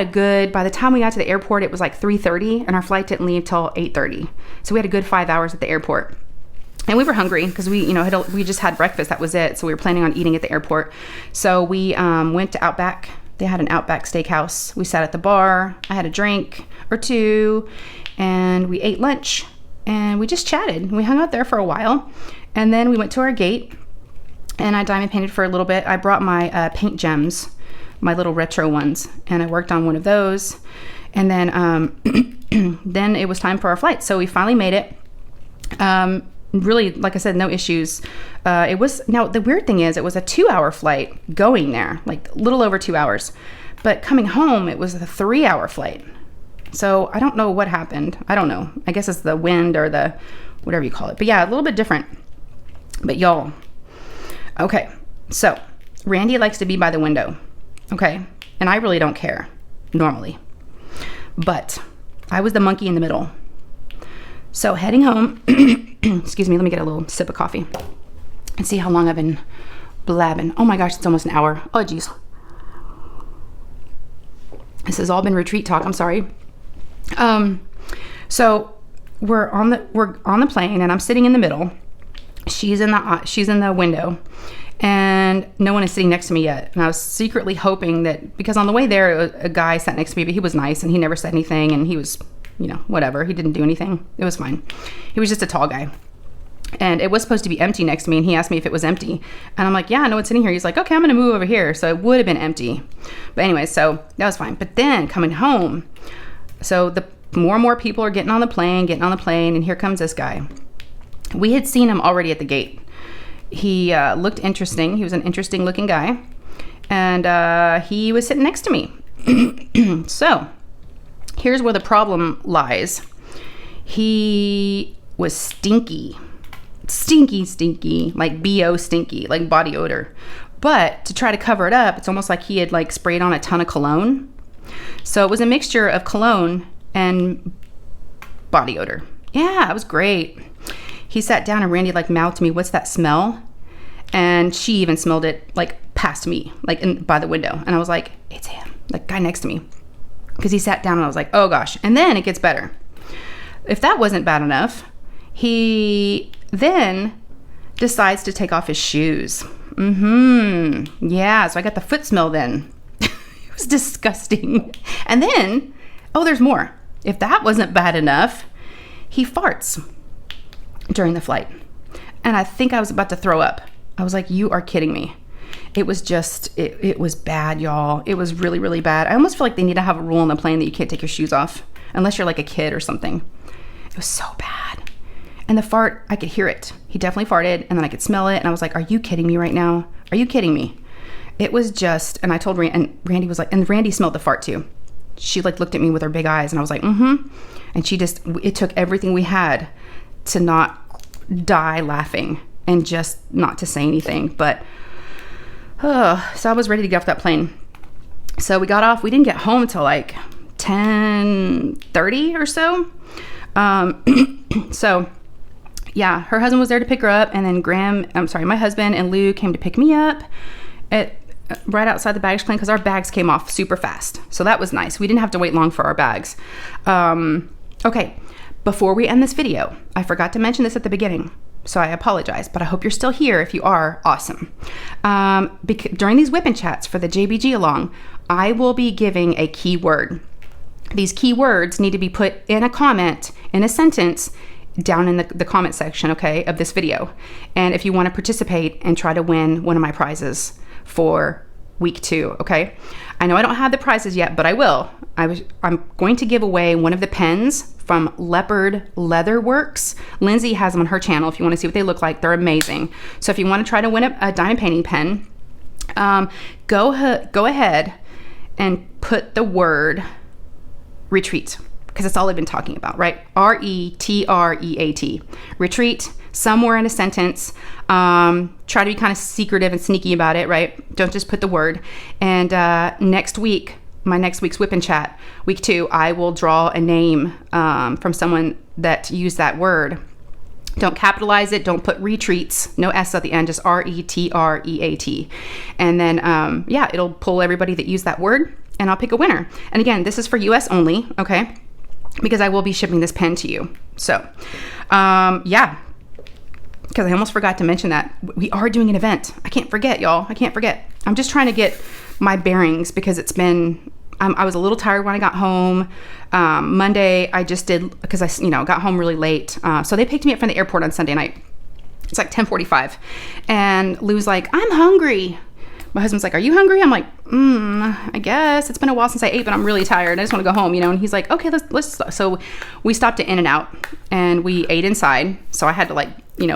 by the time we got to the airport, it was like 3:30, and our flight didn't leave till 8:30. So we had a good 5 hours at the airport, and we were hungry because we just had breakfast. That was it. So we were planning on eating at the airport. So we went to Outback. They had an Outback steakhouse. We sat at the bar. I had a drink or two, and we ate lunch, and we just chatted. We hung out there for a while, and then we went to our gate. And I diamond painted for a little bit. I brought my paint gems, my little retro ones, and I worked on one of those. And then then it was time for our flight. So we finally made it. Really, like I said, no issues. Now the weird thing is, it was a 2-hour flight going there, like a little over 2 hours. But coming home, it was a 3-hour flight. So I don't know what happened. I don't know. I guess it's the wind or the whatever you call it. But yeah, a little bit different. But y'all. Okay, so Randy likes to be by the window, okay? And I really don't care, normally. But I was the monkey in the middle. So heading home, excuse me, let me get a little sip of coffee and see how long I've been blabbing. Oh my gosh, it's almost an hour. Oh geez. This has all been retreat talk, I'm sorry. So we're on the plane, and I'm sitting in the middle. She's in the window, and no one is sitting next to me yet. And I was secretly hoping that, because on the way there, a guy sat next to me, but he was nice and he never said anything, and he was, you know, whatever. He didn't do anything. It was fine. He was just a tall guy. And it was supposed to be empty next to me, and he asked me if it was empty. And I'm like, yeah, no one's sitting here. He's like, okay, I'm gonna move over here. So it would have been empty. But anyway, so that was fine. But then coming home, so the more and more people are getting on the plane, and here comes this guy. We had seen him already at the gate. He looked interesting. He was an interesting looking guy. And he was sitting next to me. So here's where the problem lies. He was stinky, like BO stinky, like body odor. But to try to cover it up, it's almost like he had like sprayed on a ton of cologne. So it was a mixture of cologne and body odor. Yeah, it was great. He sat down, and Randy like mouthed to me, what's that smell? And she even smelled it like past me, like by the window. And I was like, it's him, like guy next to me. Because he sat down, and I was like, oh gosh. And then it gets better. If that wasn't bad enough, he then decides to take off his shoes. Yeah, so I got the foot smell then. It was disgusting. And then, oh, there's more. If that wasn't bad enough, he farts during the flight. And I think I was about to throw up. I was like, you are kidding me. It was just, it was bad, y'all. It was really, really bad. I almost feel like they need to have a rule on the plane that you can't take your shoes off unless you're like a kid or something. It was so bad. And the fart, I could hear it. He definitely farted, and then I could smell it. And I was like, are you kidding me right now? Are you kidding me? It was just, and I told Randy, and Randy was like, and Randy smelled the fart too. She like looked at me with her big eyes, and I was like, And she just, it took everything we had to not die laughing and just not to say anything. But so I was ready to get off that plane. So we got off. We didn't get home till like 10:30 or so. So yeah, her husband was there to pick her up, and then my husband and Lou came to pick me up at right outside the baggage claim, because our bags came off super fast. So that was nice. We didn't have to wait long for our bags. Okay, before we end this video, I forgot to mention this at the beginning, so I apologize, but I hope you're still here. If you are, awesome. During these whipping chats for the JBGAlong, I will be giving a keyword. These keywords need to be put in a comment, in a sentence, down in the comment section, okay, of this video. And if you want to participate and try to win one of my prizes for week 2, okay? I know I don't have the prizes yet, but I will. I'm going to give away one of the pens from Leopard Leather Works. Lindsay has them on her channel if you want to see what they look like. They're amazing. So if you want to try to win a diamond painting pen, go ahead and put the word retreat, because that's all I've been talking about, right? RETREAT, retreat, somewhere in a sentence. Try to be kind of secretive and sneaky about it, right? Don't just put the word. And next week, my next week's Whip and Chat, week 2, I will draw a name from someone that used that word. Don't capitalize it. Don't put retreats. No S at the end, just RETREAT. And then, yeah, it'll pull everybody that used that word, and I'll pick a winner. And again, this is for US only, okay? Because I will be shipping this pen to you. So, yeah, because I almost forgot to mention that we are doing an event. I can't forget, y'all. I can't forget. I'm just trying to get my bearings because it's been, I was a little tired when I got home. Monday, I just did, because I, got home really late. So they picked me up from the airport on Sunday night. It's like 10:45. And Lou's like, I'm hungry. My husband's like, are you hungry? I'm like, I guess. It's been a while since I ate, but I'm really tired. I just want to go home, And he's like, okay, let's. So we stopped at In-N-Out and we ate inside. So I had to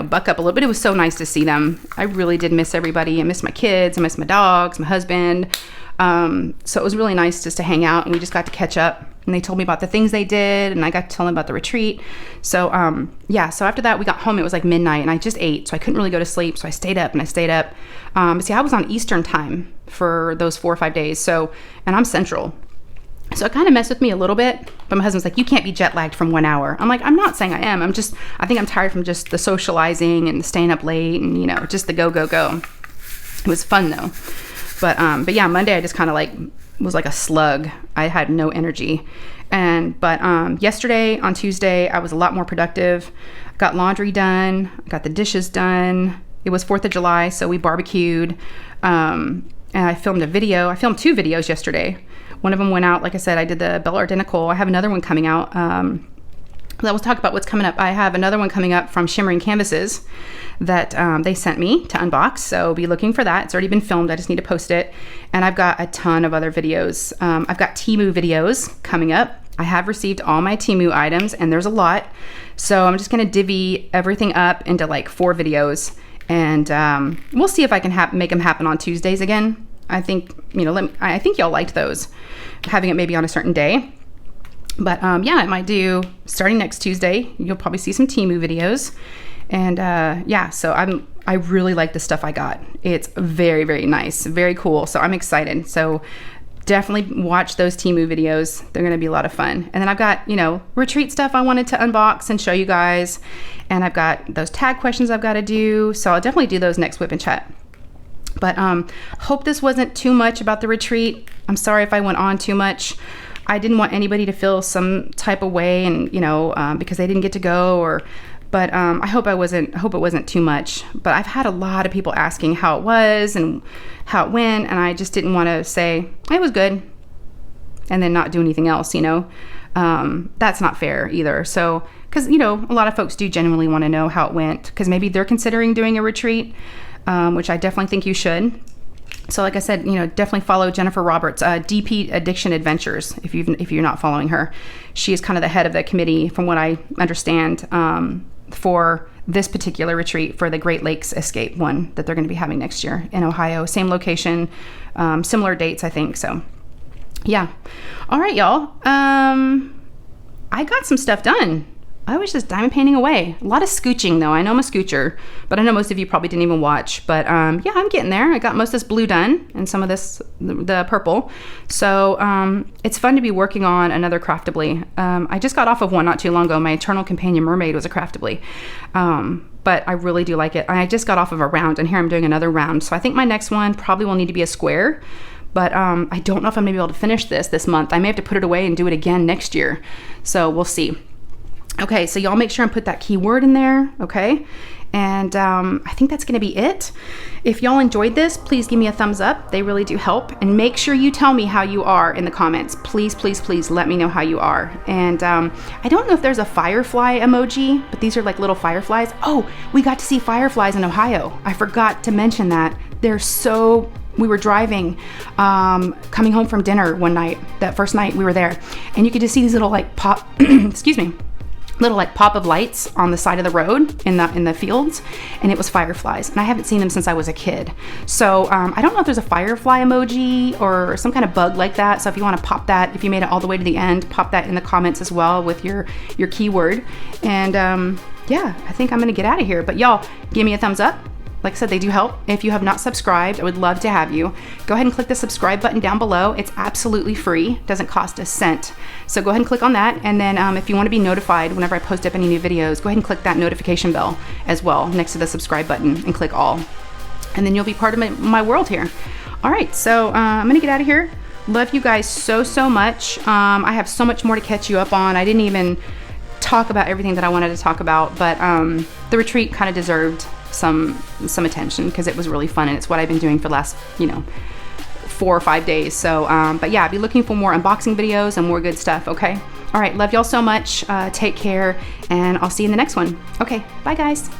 buck up a little bit. It was so nice to see them. I really did miss everybody. I miss my kids. I miss my dogs, my husband. So it was really nice just to hang out, and we just got to catch up. And they told me about the things they did, and I got to tell them about the retreat. So, yeah, so after that, we got home. It was like midnight, and I just ate, so I couldn't really go to sleep. So I stayed up. See, I was on Eastern time for those 4 or 5 days. So, and I'm Central. So it kind of messed with me a little bit. But my husband's like, you can't be jet lagged from 1 hour. I'm like, I'm not saying I am. I think I'm tired from just the socializing and the staying up late and, just the go. It was fun, though. But yeah, Monday I just kind of was like a slug. I had no energy. But yesterday on Tuesday, I was a lot more productive. Got laundry done, got the dishes done. It was 4th of July, so we barbecued. And I filmed a video. I filmed 2 videos yesterday. One of them went out, like I said, I did the Bella Identical. I have another one coming out. Let's talk about what's coming up. I have another one coming up from Shimmering Canvases that they sent me to unbox. So be looking for that. It's already been filmed. I just need to post it. And I've got a ton of other videos. I've got Temu videos coming up. I have received all my Temu items, and there's a lot. So I'm just going to divvy everything up into 4 videos. And we'll see if I can make them happen on Tuesdays again. I think, I think y'all liked those. Having it maybe on a certain day. But yeah, I might do, starting next Tuesday, you'll probably see some Temu videos. And yeah, so I really like the stuff I got. It's very, very nice, very cool. So I'm excited. So definitely watch those Temu videos. They're going to be a lot of fun. And then I've got, retreat stuff I wanted to unbox and show you guys. And I've got those tag questions I've got to do. So I'll definitely do those next Whip and Chat. But hope this wasn't too much about the retreat. I'm sorry if I went on too much. I didn't want anybody to feel some type of way, and because they didn't get to go, but I hope it wasn't too much. But I've had a lot of people asking how it was and how it went, and I just didn't want to say it was good and then not do anything else. That's not fair either. So because a lot of folks do genuinely want to know how it went, because maybe they're considering doing a retreat, which I definitely think you should. So like I said, definitely follow Jennifer Roberts, DP Addiction Adventures, if you're not following her. She is kind of the head of the committee, from what I understand, for this particular retreat, for the Great Lakes Escape one that they're going to be having next year in Ohio. Same location, similar dates, I think. So yeah. All right, y'all. I got some stuff done. I was just diamond painting away. A lot of scooching, though. I know I'm a scoocher, but I know most of you probably didn't even watch. But yeah, I'm getting there. I got most of this blue done and some of this, the purple. So it's fun to be working on another Craftably. I just got off of one not too long ago. My Eternal Companion Mermaid was a Craftably. But I really do like it. I just got off of a round, and here I'm doing another round. So I think my next one probably will need to be a square. But I don't know if I'm going to be able to finish this month. I may have to put it away and do it again next year. So we'll see. Okay, so y'all make sure and put that keyword in there, okay? And I think that's gonna be it. If y'all enjoyed this, please give me a thumbs up. They really do help. And make sure you tell me how you are in the comments. Please, please, please let me know how you are. And I don't know if there's a firefly emoji, but these are like little fireflies. Oh, we got to see fireflies in Ohio. I forgot to mention that. We were driving, coming home from dinner one night, that first night we were there, and you could just see these little like pop, excuse me, little like pop of lights on the side of the road in the fields, and it was fireflies, and I haven't seen them since I was a kid. So I don't know if there's a firefly emoji or some kind of bug like that. So if you want to pop that, if you made it all the way to the end, pop that in the comments as well with your keyword. And yeah, I think I'm gonna get out of here. But y'all, give me a thumbs up. Like I said, they do help. If you have not subscribed, I would love to have you. Go ahead and click the subscribe button down below. It's absolutely free, doesn't cost a cent. So go ahead and click on that. And then if you want to be notified whenever I post up any new videos, go ahead and click that notification bell as well next to the subscribe button and click all. And then you'll be part of my world here. All right, so I'm gonna get out of here. Love you guys so, so much. I have so much more to catch you up on. I didn't even talk about everything that I wanted to talk about, but the retreat kind of deserved some attention because it was really fun, and it's what I've been doing for the last 4 or 5 days. So but yeah, I'll be looking for more unboxing videos and more good stuff. Okay, all right, love y'all so much. Take care, and I'll see you in the next one. Okay, bye guys.